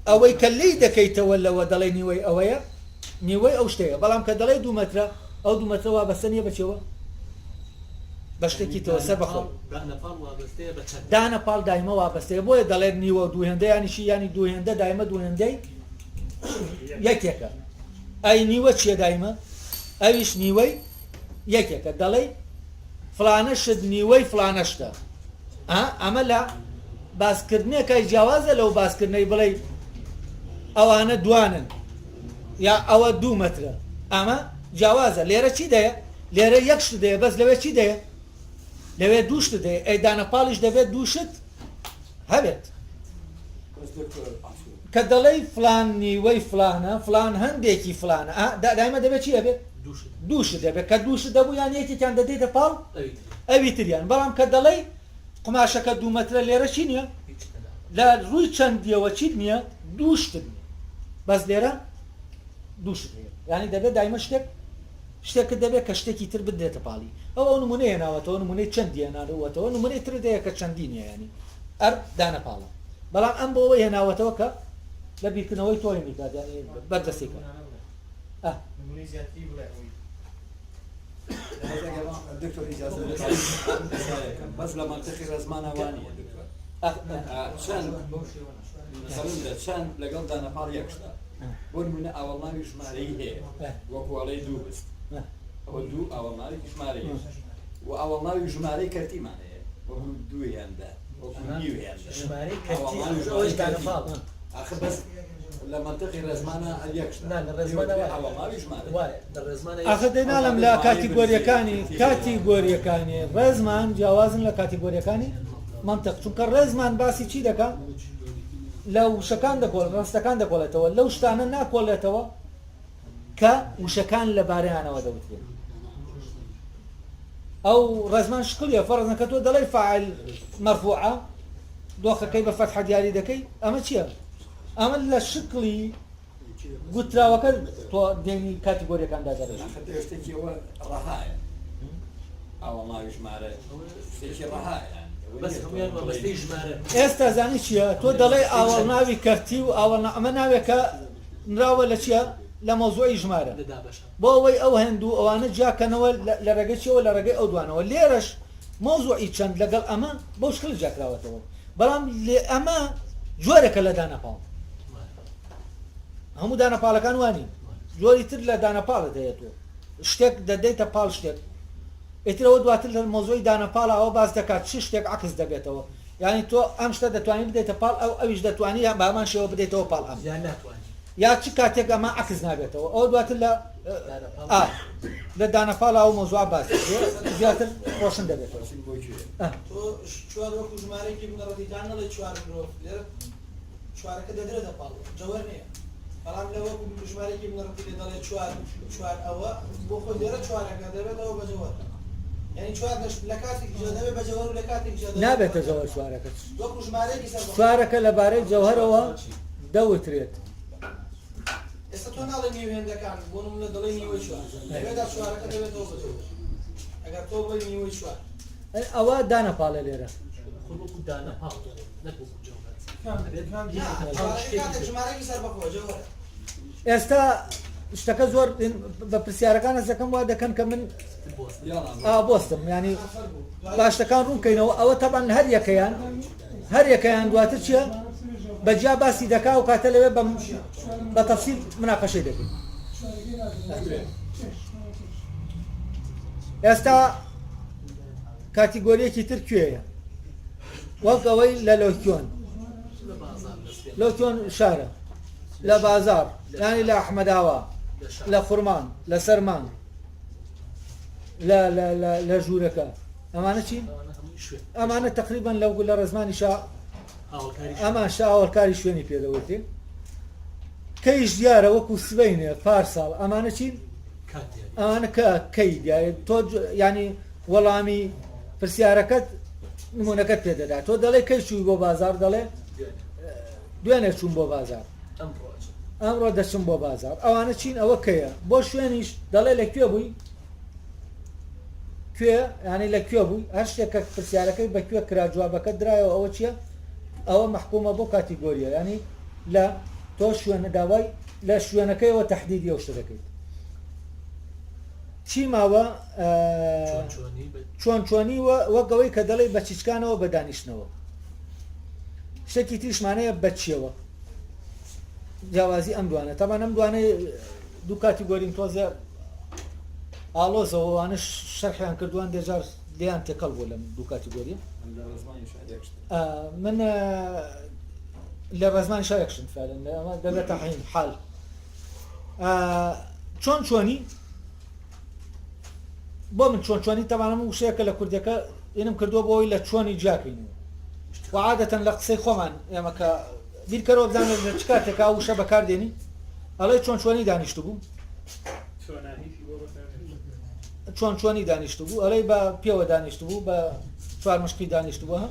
ئەوەی کە لی دەکەیتەوە لەوە دەڵێ نیوەی ئەوەیە نیوەی ئەو شتەیە بەڵام کە دەڵێ دوو مەترە ئەو دوو مەترە وابەستە نییە بەچێوە بە شتێکی تەوە سەر بەخۆ دانەپاڵ دایمە وابەستەیە بۆیە دەڵێن نیوە دوو هێندە یانیشی ینی دوو هێندە دایمە دوو هێندەی یەکێکە ئەی نیوە چیە دایمە ئەویش نیوەی یەکێکە دەڵێ فلانە شت نیوەی فلانە شتە ئەمە لە باسکردنێکای جیاوازە لەو باسکردنەی بڵێ ئەوانە دوانن یا ئەوە 2 مەترە ئەمە جیاوازە لێرە چی دەیە لێرە یەک شت دەیە بەس لەوێ چی دەیە لەوێ دوو شت دەیە ئەی دانەپاڵیش دەبێت دوو شت هەبێت کە دەڵێی فلان نیوەی فلانە فلان هەندێکی فلانە دایمە دەبێت چی هەبێت دوو شت دەبێت کە دوو شت دەبوو یان یەکێکیان دەدەیتە پاڵ ئەوی تریان بەڵام کە دەڵێی قماشەکە 2 مەترە لێرە چی نییە لە ڕووی چەندیەوە چیت نییە دوو شت نییە بەس لێرە دوو شت هەیە یعنی دەبێت دایمە شتێکت دەبێت کە شتێکی تر بدرێتە پاڵی ئەو نمونەیە هێناوەتەوە نمونەی چەندی هێناوەتەوە نمونەی تر دەیە کە چەندی نییە ینی ئەر دانەپاڵە بەڵام ئەم بۆ ئەوەی هێناوەتەوە کە لە بیرکردنەوەی تۆی میکات ینی بەردەستێکە دكتور إجازة بس لما تخير زمانه وانية دكتور شان لقل دانا فار يكشتا بون من أول ما يشماري هي وكو علي دو بس أول دو أول ما يشماري وأول ما يشماري كرتي معناه وكو دو يندا وكو نيو يندا شماري كرتي أول دانا فار أخي بس لما تخير زمانه اليكشتا لا الرزمانة أول ما يشماري ئاخە دەیناڵم لە کاتیگۆریەکانی ڕێزمان جیاوازن لە کاتیگۆریەکانی منطق چونکە ڕێزمان باسی چی دەکات لە وشەکان دەکۆڵ ڕاستەکان دەکۆڵێتەوە لەو شتانە ناکۆڵێتەوە کە وشەکان لەبارەیانەوە دەوترێت ئەو ڕێزمان شکلیە فەرزەکە تۆ دەڵێی فاعل مەرفوعە دۆخەکەی بە فەتحە دیاری دەکەی ئەمە چییە ئەمە لە شکلی گوتراوەکە تۆ دێنی کاتیگۆریەکاندا دەڕێت خەتە شتێکی ئەوە ڕەهایە ئەوە ما يشمارە شتێکی ڕەهایە بس هەموویان مەبەستەی ژمارە ئێستا زانی چییە تۆ دەڵێ ئاوەڵ ناوی کەرتی و ئەمە ناوێکە نراوە لە چییە لە مۆزوعی ژمارە بۆ ئەوەی ئەو هەندوو ئەوانە جاکەنەوە لە ڕێگەی چیەوە لە ڕێگەی ئەو دوانەوە لێرەش مۆزوعی چەند لەگەڵ ئەمە بۆ شکل جاکراوەتەوە بەڵام لێ ئەمە جۆرێکە لە دانەپاڵ هەموو دانەپاڵەکان وانی جۆری تر لە دانەپاڵت هەیە تۆ شتێک دەدەیتە پاڵ شتێک ئێترەوە دواتر لە مۆزۆی دانەپاڵ ئەوە باز دەکات چ شتێک عکس دەبێتەوە یعنی تۆ ئەم شتە دەتوانین بدەیتە پاڵ ئەویش دەتوانی بە هەمان شێوە بدەیتەوە پاڵ ئەم یا چ کاتێک ئەمە عکس نابێتەوە ئەو دواتر لە دانەپاڵ ئەو مۆزوع باز زیاتر ڕۆشن دەبێتەوە تۆ چوار وەکو ژمارەیەکی بنەڕەتیدان نەڵێ چوار مرۆڤ لێرە چوارەکە دەدرێتە پاڵ جەوەر نییە بەڵام لە وەکو ژمارەیەکی بنەڕەتی لێ دەڵێ چوار ئەوە بۆ خۆی لێرە چوارەکە دەبێتەوە بە جەوەر یعنی چوار لە کاتێکی جا دەبێت بە جەوەر و لە کاتێکی جا نابێتە جەوەر چوارەکە وەکو ژمارەیەکی سەر چوارەکە لەبارەی جەوهەرەوە دەوترێت ئێستا تۆ ناڵێ نیو هێندەکان بۆ نمونە دەڵێ نیوەی چوار لەبێدا چوارەکە دەبێتەوە بە جەوەر ئەگەر تۆ بڵێ نیوەی چوار ئەوە دانەپاڵە لێرە خۆڵوەکو دانەپاڵ نەکوەکو جەوهەر ژمارەیەکی سەر بەخۆ جەوەرە ئێستا شتەکە زۆر بە پرسیارەکان دەکەم وا دەکەن کە من بۆستم ینی باشتەکان ڕوونکەینەوە ئەوە تەبان هەر یەکەیان دواتر چییە بەجیا باسی دەکا و کاتە لەوێ بە تەفسیل مناقەشەی دەکەین ئێستا کاتیگۆریەکی تر کوێیە وەک ئەوەی لە لۆکیۆن شارە لە بازار ینی لە ئەحمەداوە لە خورمان لە سەرمان لە ژوورەکە ئەمانە چین؟ ئەمانە تقریبا لە ڕێزمانی ئەمان شاوەڵکاری شوێنی پێدەوتێ کەیش دیارە وەکو سبەینێ پارساڵ ئەمانە چین؟ ئەمانە کەی تۆ ینی وەڵامی پرسیارەکەت نمونونەکەت پێدەدا تۆ دەڵێ کەی چووی بۆ بازار دەڵێ دوێنێ چوون بۆ بازار ئەمڕۆ دەچم بۆ بازار ئەوانە چین ئەوە کەیە بۆ شوێنیش دەڵێ لەکوێ بووی کوێ ینی لەکوێ بووی هەر شتێکە پرسیارەکەی بەکوێ کرا جوابەکە درایەوە ئەوە چییە ئەوە محکومە بۆ کاتیگۆریە ینی لە تۆ شوێنە داوای لە شوێنەکەیەوە تەحدیدی ئەو شتە دەکەیت چی ماوە چۆنی وەگەوەی کە دەڵێ بە چیچکانەوە بە دانیشتنەوە شتێکی تریشمانەیە بەچیەوە جیاوازی ئەم دوانە تەمان ئەم دوانەی دوو کاتیگۆریم تۆزە ئالۆزەوەوانە شەرحیان کردووان دێجار لیان تێکەڵ بوو لەم دوو کاتیگۆری من لە ڕێزمانی شایەکشن فعلا ئەمە دەبێتە حین حال چۆن چۆنی بۆ من چۆن چۆنی تەمانم وشەیەکە لە کوردەکە ئێنم کردووە بۆەوەی لە چۆنی جاکەینەوە وعادەتەن لە قسەی خۆمان ئێمە کە بیرکەرەوە بزانێ لە چ کاتێکا وشە بەکاردێنی ئەڵێ چۆن چۆنی دانیشت بوو چۆن چۆنی دانیشت بوو ئەڵێ بە پێوە دانیشت بوو بە چوار مشکی دانیشت بووە هە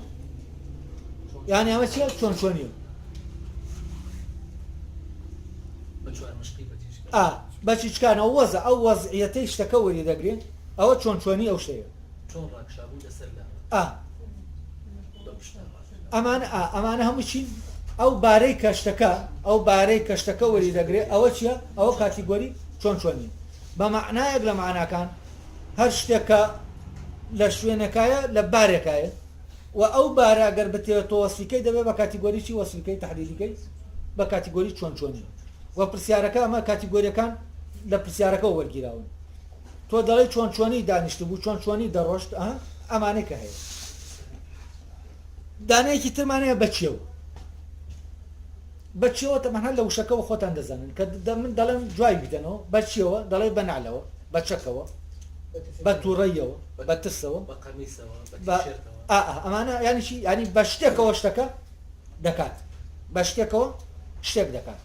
یانی ئەمە چیە چۆن چۆنیە بچوار مشقی بەتیش بەچی چکانەوە وەزە ئەو وەزعیەتەی شتەکە وەری دەگرێت ئەوە چۆن چۆنی ئەو شەیە چۆن ڕاکشابوو لەسەر لا ئەمانە هەموو چین ئەو بارەی کەشتەکە ئەو بارەی کەشتەکە وەری دەگرێت ئەوە چییە ئەوە کاتیگۆری چۆن چۆنی بە معنایەک لە معناکان هەر شتێکە لە شوێنەکایە لە بارێکایە و ئەو بارە ئەگەر بتێتە وەسفیکەی دەبێت بە کاتیگۆریی وەسفیکەی تەحلیلیکەی بە کاتیگۆری چۆن چۆنی و پرسیارەکە ئەمە کاتیگۆریەکان لە پرسیارەکە وەرگیراون تۆ دەڵێ چۆن چۆنی دانیشت بوو چۆن چۆنی دەڕۆشت ئەمانەی کە هەیە دانەیەکی ترمانەیە بەچێو بەچێوە تەمەنها لە وشەکەەوە خۆتان دەزانن کە من دەڵێن جوای بدەنەوە بەچێوە دەڵێ بەنالەوە بەچەکەوە بە تووڕەیەوە بە ترسەوە بە قەمیسەوە بە تیشێرتەوە ئەمانە یانیشی ینی بە شتێکەوە شتەکە دەکات بە شتێکەوە شتێک دەکات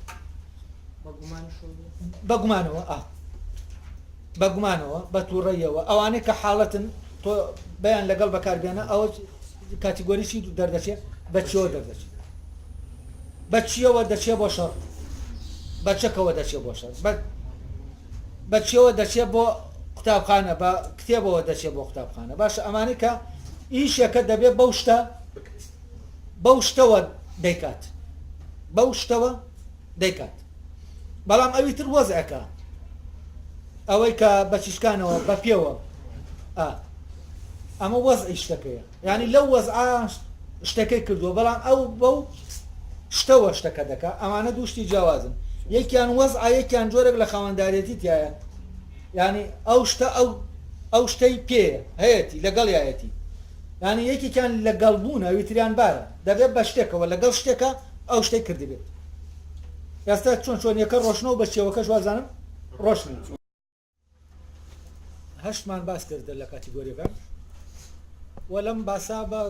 بەگومانەوە بەگومانەوە بە تووڕەیەوە ئەوانەی کە حاڵەتن تۆ بەیان لەگەڵ بەکاربێنە ئەوە کاتیگۆریشی دەردەچێت بەچیەوە دەردەچێت بەچیەوە دەچێت بۆ شەڕ بەچەکەوە دەچێت بۆ شەڕ بەچیەوە دەچێت بۆ قوتابخانە بە کتێبەوە دەچێت بۆ قوتابخانە باشە ئەمانەی کە ئیشێکە دەبێت بەو شتەوە دەیکات بەو شتەوە دەیکات بەڵام ئەوی تر وەزعەکە ئەوەی کە بە چیشکانەوە بە پێوە ئەمە وەزعی شتەکەیە ینی لەو وەزعا شتەکەی کردووە بەڵام ئەو بەو شتەوە شتەکە دەکات ئەمانە دوو شتی جیاوازن یەکیان وەزعا یەکیان جۆرێک لە خاوەنداریەتی تایە ینی ئەو شتە ئەو شتەی پێیە هەیەی لەگەڵ یایەتی ینی یەکێکیان لەگەڵبوونە ویتریان بارە دەبێت بە شتێکەوە لەگەڵ شتێکە ئەو شتەی کردی بێت ئێستا چۆن چۆنیەکە ڕۆشنەوە بە چێوەکەش وازانم ڕۆشن هەشتمان باس کردە لە کاتیگۆریەکان و لەم باسا بە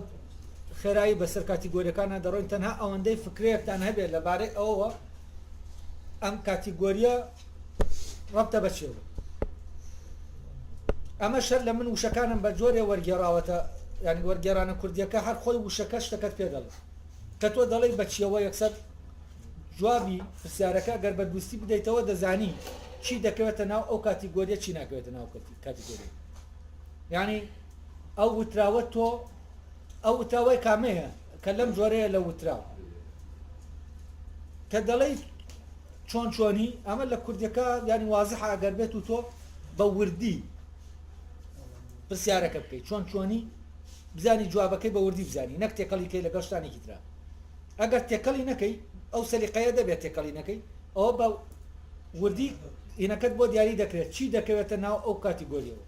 خێرایی بەسەر کاتیگۆریەکانە دەڕۆین تەنها ئەوەندەی فکرەیەکتان هەبێت لەبارەی ئەوەوە ئەم کاتیگۆریە ڕەبتە بە چێوە ئەمە شەر لە من وشەکانم بە جۆرێ وەرگێڕاوەتە ینی وەرگێڕانە کوردیەکە هەر خۆی وشەکە شتەکەت پێ دەڵێت کە تۆ دەڵێ بە چێوە یەکسەر جوابی پرسیارەکە گەر بە دوستی بدەیتەوە دەزانی چی دەکەوێتە ناو ئەو کاتیگۆریە چی ناکەوێتە ناو کاتیگۆری ینی ئەو وتراوە تۆ ئەو وتراوەی کامەیە کە لەم جۆرەیە لە وتراوە کە دەڵێ چۆن چۆنی ئەمە لە کوردەکە ینی وازحە ئەگەر بێت و تۆ بە وردی پرسیارەکە بکەیت چۆن چۆنی بزانی جوابەکەی بە وردی بزانی نەک تێکەڵیکەی لەگەڵ شتانێکی ترا ئەگەر تێکەڵی نەکەی ئەو سەلیقەیە دەبێت تێکەڵی نەکەی ئەوە بە وردی ئینەکەت بۆ دیاری دەکرێت چی دەکەوێتە ناو ئەو کاتیگۆریەوە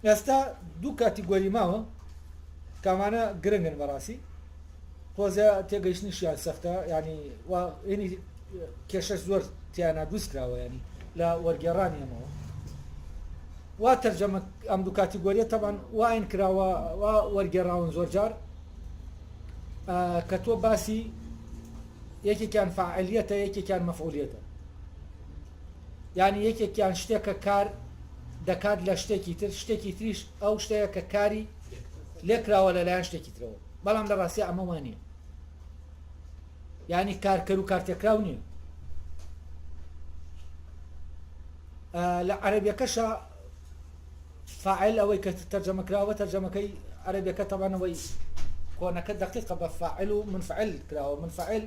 ئێستا دوو کاتیگۆری ماوە کامانە گرنگن بەڕاستی تۆزە تێگەیشتنیشیان سەختە ینی ینی کێشە زۆر تیانە دروست کراوە ینی لە وەرگێڕانی ئەمەوە وا تەرجەمە ئەم دوو کاتیگۆریە تەبان واین کراوە وا وەرگێڕاون زۆر جار کە تۆ باسی یەکێکیان فاعلیەتە یەکێکیان مەفعولیەتە ینی یەکێکیان شتێکە کار دەکات لە شتێکی تر شتێکی تریش ئەو شتەیە کە کاری لێکراوە لەلایەن شتێکی ترەوە بەڵام لە ڕاستی ئەمە وانە ینی کارکەر و کارتێکراو نییە لە عەرەبیەکەشە فاعل ئەوەی کە تەرجەمەکراوە تەرجەمەکەی عەرەبیەکە تەبانەوەی کۆنەکە دقیقە بە فاعل و منفعل کراوە منفعل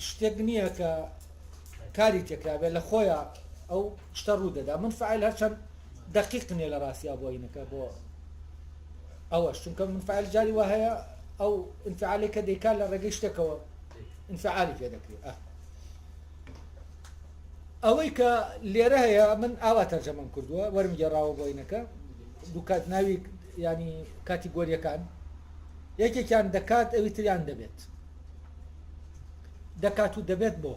شتێک نییە کە کاری تێکرابێت لە خۆیە ئەو شتە ڕوو دەدا منفعل هەرچەند دقیق نییە لە ڕاستیا بۆینەکە بۆ ئەوەش چونکە منفعل جاری وە هەیە ئەو انفعالی کە دەیکات لە ڕێگەی شتێکەوە انفعالی پێ دەکرێت ئەوەی کە لێرە هەیە من ئاوا تەرجەمەم کردووە وەرمگەڕاوە بۆینەکە دوو کات ناوی ینی کاتیگۆریەکان یەکێکیان دەکات ئەوی تریان دەبێت دەکات و دەبێت بۆ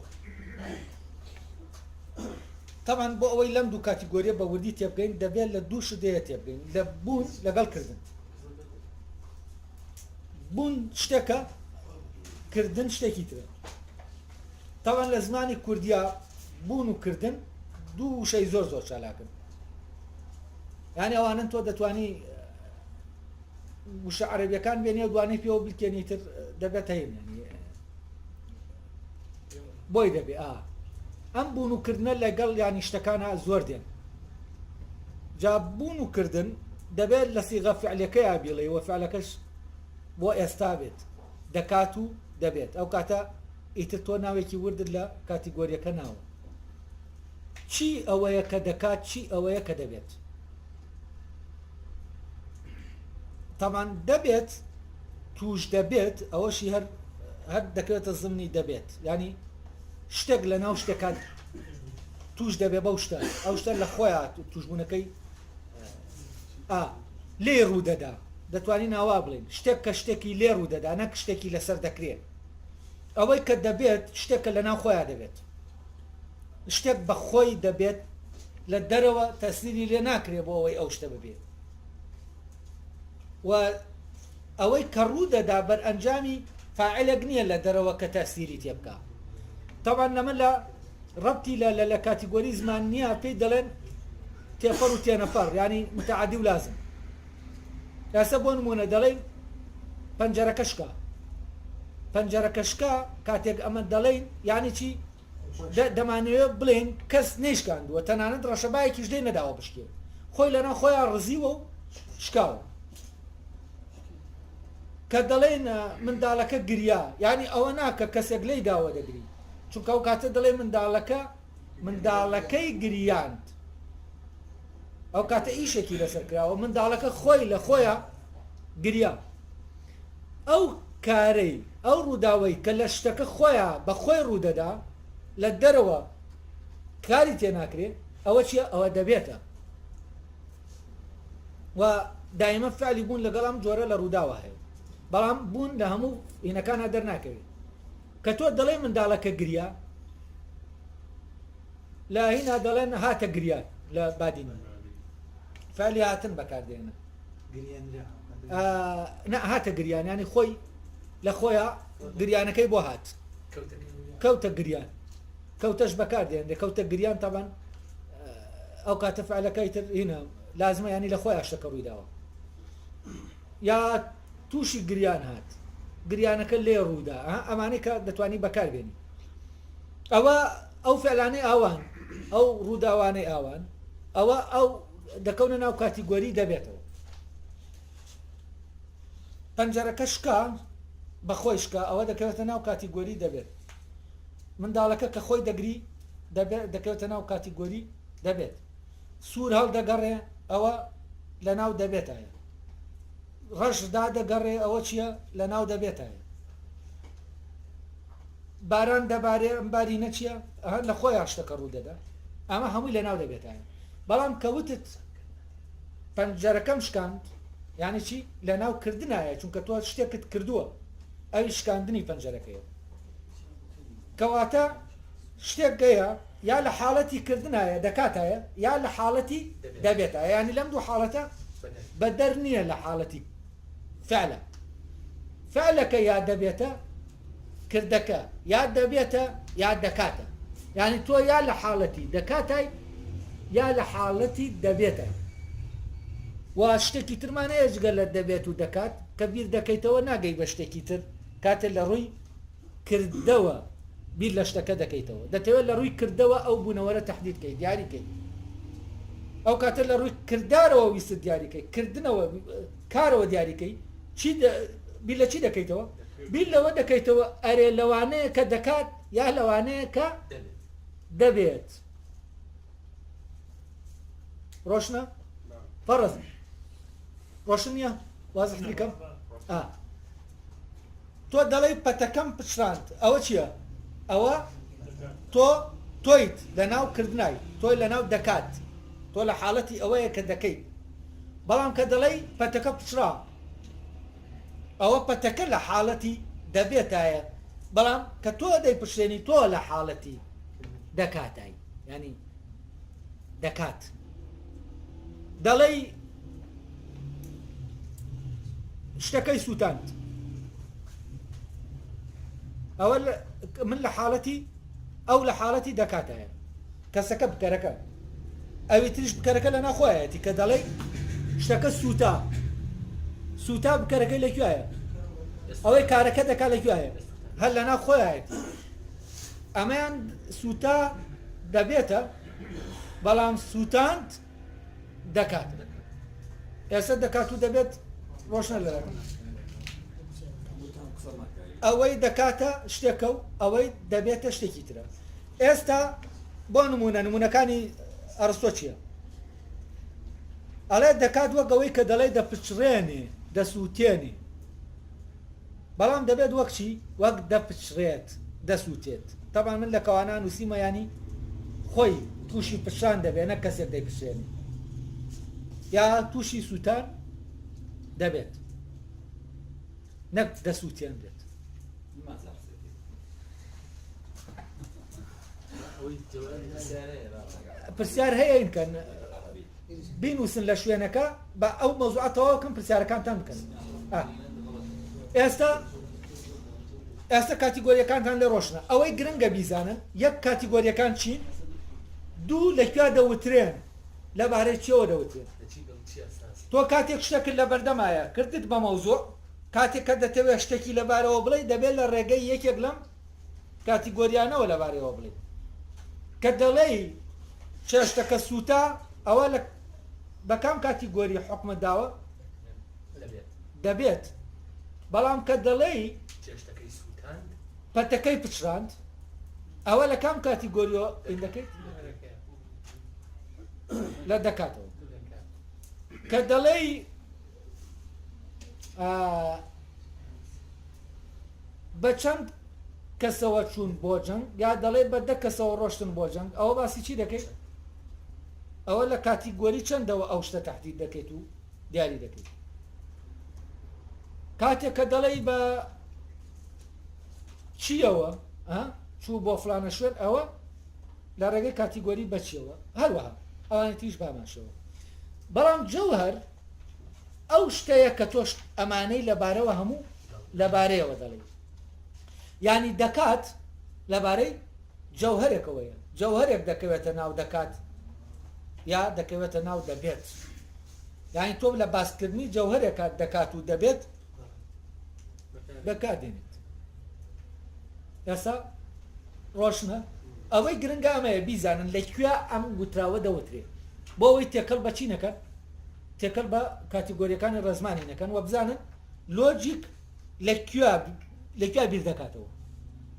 طبعا بۆ ئەوەی لەم دوو کاتیگۆریە بە وردی تێبگەین دەبێت لە دوو شدەیە تێبگەین لە بوون لەگەڵ کردن بوون شتێکە کردن شتێکی ترە طبعا لە زمانی کوردیا بوون و کردن دوو شەی زۆر زۆر چالاکن یعنی ئەوانن تۆ دەتوانی وشە عەرەبیەکان بێنێ دوانەی پێوە بکێنی تر دەبێت هەین بۆی دەبێ ئەم بوون و کردنە لەگەڵ ینی شتەکانە زۆر دێن جا بوون و کردن دەبێت لە سیغە فعلەکەیە بێڵێ وە فعلەکەش بۆ ئێستا بێت دەکات و دەبێت ئەو کاتە ئیتر تۆ ناوێکی وردت لە کاتیگۆریەکە ناوە چی ئەوەیە کە دەکات چی ئەوەیە کە دەبێت تەمان دەبێت توش دەبێت ئەوەشی هەر دەکرێتە زمنی دەبێت ینی شتێک لە ناو شتێکات توش دەبێت بەو شتە ئەو شتە لە خۆیان توشبوونەکەی لێ ڕوو دەدا دەتوانین ئاوا بڵێن شتێک کە شتێکی لێ ڕوو دەدا نەک شتێکی لەسەر دەکرێت ئەوەی کە دەبێت شتێکە لە ناو خۆیان دەبێت شتێک بە خۆی دەبێت لە دەرەوە تەسیری لێ ناکرێت بۆ ئەوەی ئەو شتە ببێت و ئەوەی کە ڕوو دەدا بەر ئەنجامی فاعلێک نییە لە دەرەوە کە تەسیری تێ بکە طبعا لەمە لە ڕەبتی لە کاتیگۆری زمان نییە پێی دەڵێن تێفەڕ و تێنەفەڕ ینی متعادی و لازم یاسە بۆ نمونە دەڵێن پەنجەرەکە شکا پەنجەرەکە شکا کاتێک ئەمە دەڵێن یانی چی دەمانەوێت بڵێن کەس نێشکاندووە تەنانەت ڕەشەبایەکیش دێ نەداوە بشکێ خۆی لەناو خۆیان ڕزیوە و شکاوە کە دەڵێن منداڵەکە گریا یعنی ئەوە ناکە کەسێک لێی داوە دەگری چونکە ئەو کاتە دەڵێ منداڵەکەی گریاند ئەو کاتە ئیشێکی لەسەر کراوە منداڵەکە خۆی لە خۆیان گریا ئەو کارەی ئەو ڕووداوەی کە لە شتەکە خۆیان بە خۆی ڕوودەدا لە دەرەوە کاری تێ ناکرێت ئەوە چیە ئەوە دەبێتە و دائیمە فعلی بوون لەگەڵ ئەم جۆرە لە ڕووداوە هەیە بەڵام بوون لە هەموو هینەکانە دەرناکەوێت کە تۆ دەڵێ منداڵەکە گریا لە هینا دەڵێن هاتە گریان لە بادین فعلی هاتن بەکاردێنە هاتە گریان ینی خۆی لە خۆیان گریانەکەی بۆ هات کەوتە گریان کەوتەش بەکاردێن دەکەوتە گریان تاوان ئەو کاتە فعلەکەی تر هینە لازمە ینی لە خۆیان شتەکە ڕووی داوە یا تووشی گریان هات گریانەکە لێ ڕوودا ئەمانەی کە دەتوانی بەکاربێنی ئەو فعلانەی ئاوان ئەو ڕووداوانەی ئاوان ئەو دەکەونە ناو کاتیگۆری دەبێتەوە پەنجەرەکە شکا بەخۆی شکا ئەوە دەکەوێتە ناو کاتیگۆری دەبێت منداڵەکە کە خۆی دەگری دەکەوێتە ناو کاتیگۆری دەبێت سوور هەڵدەگەڕێ ئەوە لە ناو دەبێتایە ڕەشدا دەگەڕێ ئەوە چییە لە ناو دەبێتایە باران دەبارێ ئەم بارینە چییە لە خۆی شتەکە ڕوو دەدا ئەمە هەمووی لە ناو دەبێتایە بەڵام کەوتت پەنجەرەکەم شکاند یعنی چی لە ناو کردنایە چونکە تۆ شتێکت کردووە ئەوی شکاندنی پەنجەرەکەیە کەواتە شتێک گەیە یا لە حاڵەتی کردنایە دەکاتایە یا لە حاڵەتی دەبێتایە ینی لەم دوو حاڵەتە بەدەر نییە لە حاڵەتی فعلەکە یا دەبێتە کردەکە یا دەبێتە یا دەکاتە یعنی تۆ یا لە حاڵەتی دەکاتای یا لە حاڵەتی دەبێتە و شتێکی ترمانەیە جگە لە دەبێت و دەکات کە بیر دەکەیتەوە ناگەی بە شتێکی تر کاتێ لە ڕووی کردەوە بیر لە شتەکە دەکەیتەوە دەتەوێت لە ڕووی کردەوە ئەو بوونەوەرە تەحدیدکەی دیاریکەی ئەو کاتە لە ڕووی کردارەوە ویست دیاریکەی کردنەوە کارەوە دیاریکەی بیر لە چی دەکەیتەوە بیر لەوە دەکەیتەوە ئەرێ لەوانەیە کە دەکات یا لەوانەیە کە دەبێت ڕۆشنە فەرز ڕۆشن نییە وازح دیکەم تۆ دەڵێ پەتەکەم پچراند ئەوە چییە ئەوە تۆیت لە ناو کردنای تۆی لە ناو دەکات تۆ لە حاڵەتی ئەوەیە کە دەکەیت بەڵام کە دەڵێ پەتەکە پچرا ئەوە پەتەکە لە حاڵەتی دەبێتایە بەڵام کە تۆ دەی پشتێنی تۆ لە حاڵەتی دەکاتای ینی دەکات دەڵێی شتەکەی سووتاند ئەوە من لە حاڵەتی ئەو لە حاڵەتی دەکاتایە کەسەکە بکەرەکە ئەوی تریش بکەرەکە لە ناخۆیەتی کە دەڵێ شتەکە سووتا بکەرەکەی لەکوایە ئەوەی کارەکە دەکات لەکوایە هەر لە ناخۆیەتی ئەمەیان سووتا دەبێتە بەڵام سووتاند دەکات ئێستا دەکات و دەبێت ڕۆشنە لەرەکە ئەوەی دەکاتە شتێکە و ئەوەی دەبێتە شتێکی ترە ئێستا بۆ نمونونەکانی ئەرستۆ چییە ئەڵێ دەکات وەک ئەوەی کە دەڵێ دەپچڕێنێ دەسووتێنێ بەڵام دەبێت وەک چی وەک دەپچڕێت دەسووتێت تەبان من لە کەوانان نووسیمە ینی خۆی تووشی پشان دەبێت نە کەسێک دەیپشێنێ یا تووشی سووتان دەبێت نەک دەسووتێن بێت پرسیار هەیە ئینکەن بینوسن لە شوێنەکە بە ئەو مەوزوعاتەوە کەم پرسیارەکانتان بکەن ئێستا کاتیگۆریەکانتان لێ ڕۆشنە ئەوەی گرنگە بیزانن یەک کاتیگۆریەکان چین دوو لەکوێ دەوترێن لەبارەی چیەوە دەوترێن تۆ کاتێک شتێکت لە بەردەمایە کردت بە مەوزوع کاتێک کە دەتەوێت شتێکی لەبارەوە بڵێ دەبێت لە ڕێگەی یەکێک لەم کاتیگۆریانەوە لەبارەوە بڵێ کە دەڵێی چێشتەکە سووتا ئەوە لە بەکام کاتیگۆری حکومە داوە دەبێت بەڵام کە دەڵێی پەتەکەی پچراند ئەوە لە کام کاتیگۆریەوە دەکەیت لە دەکاتەوە کە دەڵێی بە چەند کەسەوە چوون بۆ جەنگ یا دەڵێ بە دە کەسەوە ڕۆشتن بۆ جەنگ ئەوە باسی چی دەکەیت ئەوە لە کاتیگۆری چەندەوە ئەو شتە تەحدید دەکەیت و دیاری دەکەیت کاتێک کە دەڵێی بە چیەوە چوو بۆ فلانە شوێن ئەوە لە ڕێگەی کاتیگۆری بەچیەوە هەروەها ئەوانە تریش باماشەوە بەڵام جەوهەر ئەو شتەیە کە تۆش ئەمانەی لەبارەوە هەموو لەبارەیەوە دەڵێ یعنی دەکات لەبارەی جەوهەرێکەوەیە جەوهەرێک دەکەوێتە ناو دەکات یا دەکەوێتە ناو دەبێت یعنی تۆ لە باسکردنی جەوهەرێک دەکات و دەبێت بەکاردێنێت ئێستا ڕۆشنە ئەوەی گرنگە ئەمەیە بیزانن لەکوێ ئەم گوتراوە دەوترێت بۆ ئەوەی تێکەڵ بە چی نەکەن تێکەڵ بە کاتیگۆریەکانی ڕێزمانی نەکەن وە بزانن لۆجیک لەکوێ بیر دەکاتەوە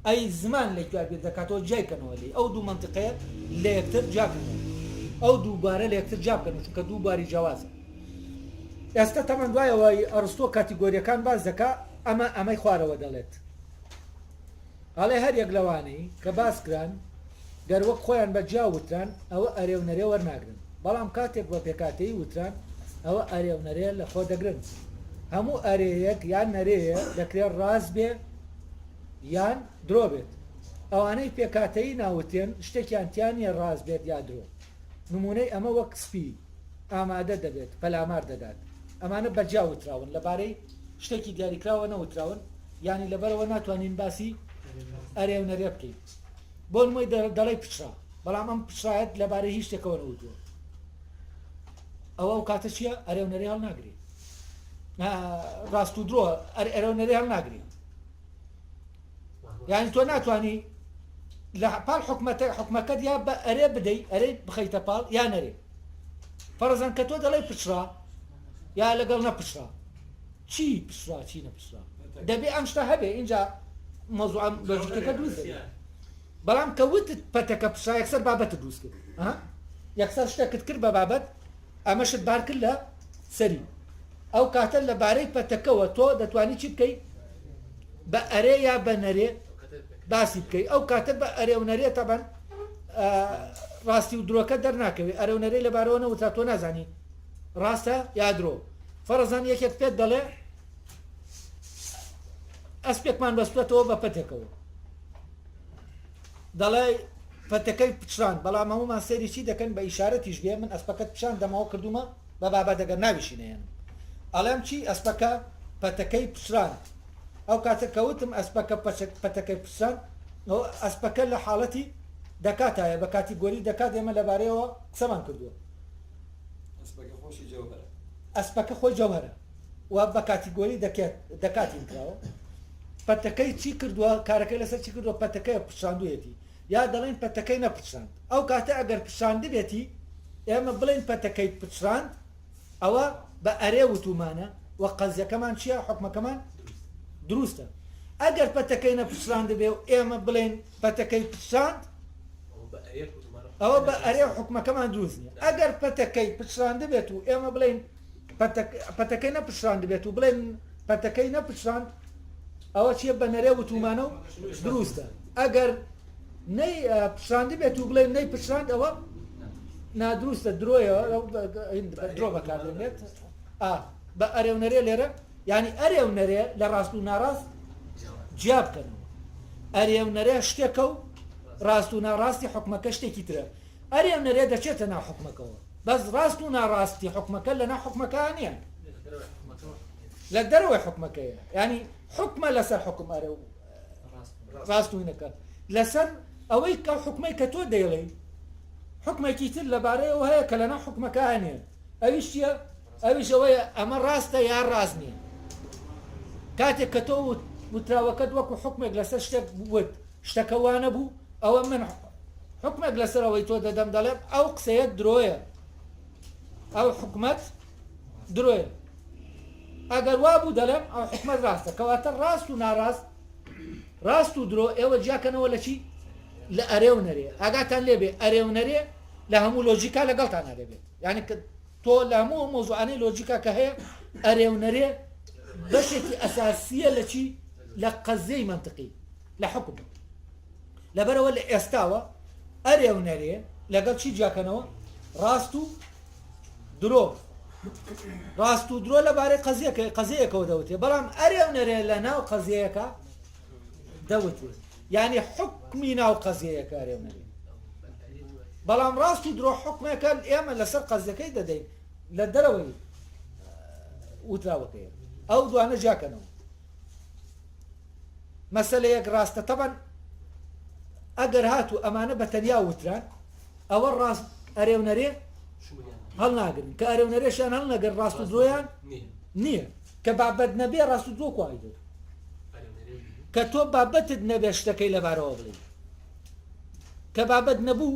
ئەی زمان لەکوێ بیر دەکاتەوە جایکەنەوە لێ ئەو دوو منتیقەیە لە یەکتر جاکەنەوە ئەو دووبارە لە یەکتر جا بکەن چونکە دووباری جیاوازە ئێستا تەمان دوایەوەی ئەرستۆ کاتیگۆریەکان باز دەکا ئەمەی خوارەوە دەڵێت هەڵێ هەر یەک لەوانەی کە باس کران گەروەک خۆیان بە جیا وتران ئەوە ئەرێونەرێ وەرناگرن بەڵام کاتێک بە پێکاتەی وتران ئەوە ئەرێونەرێ لە خۆ دەگرن هەموو ئەرەیەک یان نەرەیە دەکرێت ڕاست بێ یان درۆ بێت ئەوانەی پێکاتەی ناوتێن شتێکیان تیانە ڕاست بێت یا درۆ نمونەی ئەمە وەک سپی ئامادە دەبێت پەلامار دەدات ئەمانە بەجیا وتراون لەبارەی شتێکی دیاریکراوە نەوتراون ینی لەبەرەوە ناتوانین باسی ئەرێونەرێ بکەین بۆ نمۆی دەڵێ پچرا بەڵام ئەم پچرایەت لەبارەی هیچ شتێکەوە نەوتووە ئەوە ئەو کاتە چییە ئەرێونەرێ هەڵ ناگرێت ڕاست و درۆ ئەرێونەرێ هەڵ ناگرێت یعنی تۆ ناتوانانی لە پاڵ حکومەکەت یا بە ئەرێ بدەیت ئەرێ بخەیتە پاڵ یا نەرێ فەرزان کە تۆ دەڵێ پچرا یا لەگەڵ نەپشرا چی پشرا چی نەپشرا دەبێ ئەم شتە هەبێ اینجا مەوزوع لۆجیکەکە دروست بەڵام کە وتت پەتەکە پشرا یەکسەر بابەتە دروست کرد یەکسەر شتێکت کرد بە بابەت ئەمەشت بار کرد لە سەری ئەو کاتە لەبارەی پەتەکەوە تۆ دەتوانی چی بکەیت بە ئەرێ یا بە نەرێ باسی بکەیت ئەو کاتە بە ئەرێ و نەرێ تەبەن ڕاستی و درۆکە دەرناکەوێت ئەرێ و نەرێ لەبارەوە نەوترا تۆ نازانی ڕاستە یا درۆ فەرزان یەکێک پێت دەڵێ ئەسپێکمان بەستێتەوە بە پەتێکەوە دەڵێ پەتەکەی پچران بەڵام هەمومان سەیرێکی دەکەن بە ئیشارەتیش بێ من ئەسپەکەت پیشان دەمەوە کردومە بە بابا دەگەر ناویشینەیەن ئەڵێم چی ئەسپەکە پەتەکەی پچران ئەو کاتە کەوتم ئەسپەکە پەتەکەی پچران ئەسپەکە لە حاڵەتی دەکاتایە بە کاتیگۆری دەکات ئێمە لەبارەیەوە قسەمان کردووە ئەسپەکە خۆشی جەوهەرە ئەسپەکە خۆی جەوهەرە و بە کاتیگۆری دەکاتی کراوە پەتەکەی چی کردووە کارەکەی لەسەر چی کردووە پەتەکەی پچراندوویەتی یا دەڵێن پەتەکەی نەپچراند ئەو کاتە ئەگەر پچراندی بێتی ئێمە بڵێن پەتەکەی پچراند ئەوە بە ئەرێ وتومانە و قەزیەکەمان چییە حکمەکەمان دروستە ئەگەر پەتەکەی نەپچراند بێ و ئێمە بڵێن پەتەکەی پچراند ئەوە بە ئەرێ حکمەکەمان دروست نیە ئەگەر پەتەکەی پچراند بێت و ئێمە بڵێن پەتەکەی نەپچراند بێت و بڵێن پەتەکەی نەپچراند ئەوە چیە بە نەرێ وتومانە و دروستە ئەگەر نەی پچراندی بێت و بڵێن نەی پچراند ئەوە نادروستە درۆیەوە درۆ بەکاردێنێت بە ئەرێونەرێ لێرە ینی ئەرێونەرێ لە ڕاست و ناڕاست جیا بکەنەوە ئەرێونەرێ شتێکە و ڕاست و ناڕاستی حکمەکە شتێکی ترە ئەرێونەرێ دەچێتە ناو حکمەکەەوە بەس ڕاست و ناڕاستی حکمەکە لە ناو حکمەکە نییە لە دەرەوەی حکمەکەیە ینی حکمە لەسەر حکم ئەرێ و ڕاستوینەکە لەسەر ئەوەی کە حکمەی کە تۆ دەیڵێ حکمێکی تر لەبارەیەوە هەیە کە لەناو حکمەکە هەنێ ئەویش چیە ئەویش ئەوەیە ئەمە ڕاستە یان ڕاست نییە کاتێک کە تۆ وتراوەکەت وەکو حکمێک لەسەر شتێک وت شتەکە وانە بوو ئەوە من حکمێک لەسەر ئەوەی تۆ دەدەم دەڵێم ئەو قسەیە درۆیە ئەو حکومەت درۆیە ئەگەر وا بوو دەڵێم ئەو حکومەت ڕاستە کەواتە ڕاست و ناڕاست ڕاست و درۆ ئێوە جیاکەنەوە لە چی لە ئەرێونەرێ ئاگاتان لێبێ ئەرێونەرێ لە هەموو لۆجیکا لەگەڵتان نەدەبێت یعنی تۆ لە هەموو مۆزوعانەی لۆجیکا کە هەیە ئەرێونەرێ بەشێکی ئەساسیە لە چی لە قەزەی منطقی لە حکم لەبەرەوە لە ئێستاوە ئەرێونەرێ لەگەڵ چی جیاکەنەوە ڕاست و درۆ ڕاست و درۆ لەبارەی قەزەیەکەوە دەوتێ بەڵام ئەرێونەرێ لە ناو قەزەیەکە دەوتێت یعنی حکمی ناو قەزەیەکە ئەرێونەرێ بەڵام ڕاست و درۆ حکمێکە ئێمە لەسەر قەزەکەی دەدەین لە دەرەوەی وتراوەکەیە ئەو دوانە جیاکەنەوە مەسەلەیەک ڕاستە تەبەن ئەگەر هاتوو ئەمانە بە تەنیا وتران ئەوە ڕاست ئەرێونەرێ هەڵ ناگرن کە ئەرێونەرێشیان هەڵ نەگەر ڕاست و درۆیان نییە کە بابەت نەبێ ڕاست و درۆ کوای دێت کە تۆ بابەتت نەبێ شتەکەی لەبارەوە بڵێ کە بابەت نەبوو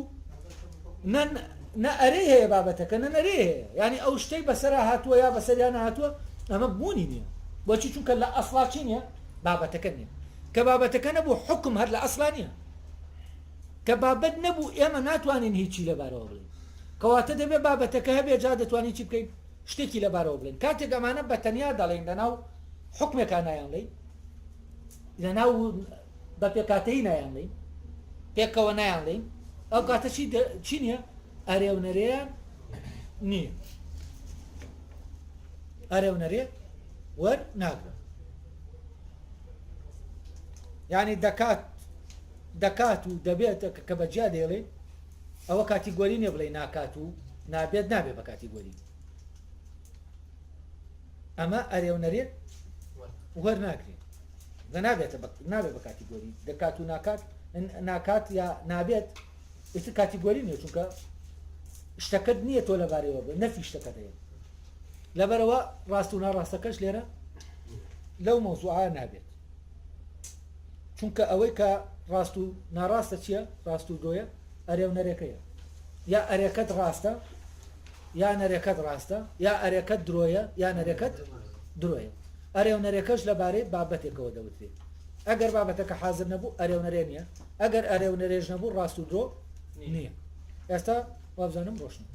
نە ئەرێ هەیە بابەتەکە نە نەرێ هەیە ینی ئەو شتەی بەسەرا هاتووە یا بەسەریانە هاتووە ئەمە بوونی نییە بۆچی چونکە لە ئەسڵا چی نییە بابەتەکە نییە کە بابەتەکە نەبوو حکم هەر لە ئەسڵا نییە کە بابەت نەبوو ئێمە ناتوانین هیچی لەبارەوە بڵێن کەواتە دەبێت بابەتەکە هەبێ جا دەتوانین چی بکەین شتێکی لەبارەوە بڵێن کاتێک ئەمانە بە تەنیا دەڵێن لەناو حکمێکان نایان لێ لەناو بە پێکاتەی نایان لێ پێکەوە نایان لێ ئەو کاتە چی نییە ئەرێونەرێیان نییە ئەرێونەرێ وەرناگرن یعنی دەکات و دەبێت کە بەجیا دێڵێ ئەوە کاتیگۆری نییە بڵێ ناکات و نابێت نابێت بە کاتیگۆری ئەمە ئەرێونەرێ وەرناگرێت نابێت بە کاتیگۆری دەکات و ناکات یا نابێت ئیتر کاتیگۆری نییە چونکە شتەکەت نییە تۆ لەبارەوە بێ نەفی شتەکەت هەیە لەبەرەوە ڕاست و ناڕاستەکەش لێرە لەو مەوزوعە نابێت چونکە ئەوەی کە ڕاست و ناڕاستە چییە ڕاست و درۆیە ئەرێونەرێکەیە یا ئەرێکەت ڕاستە یا نەرێکەت ڕاستە یا ئەرێکەت درۆیە یا نەرێکەت درۆیە ئەرێونەرێکەش لەبارەی بابەتێکەوە دەوتێت ئەگەر بابەتەکە حازر نەبوو ئەرێونەرێ نییە ئەگەر ئەرێونەرێژ نەبوو ڕاست و درۆ نییە ئێستا وابزانم ڕۆشن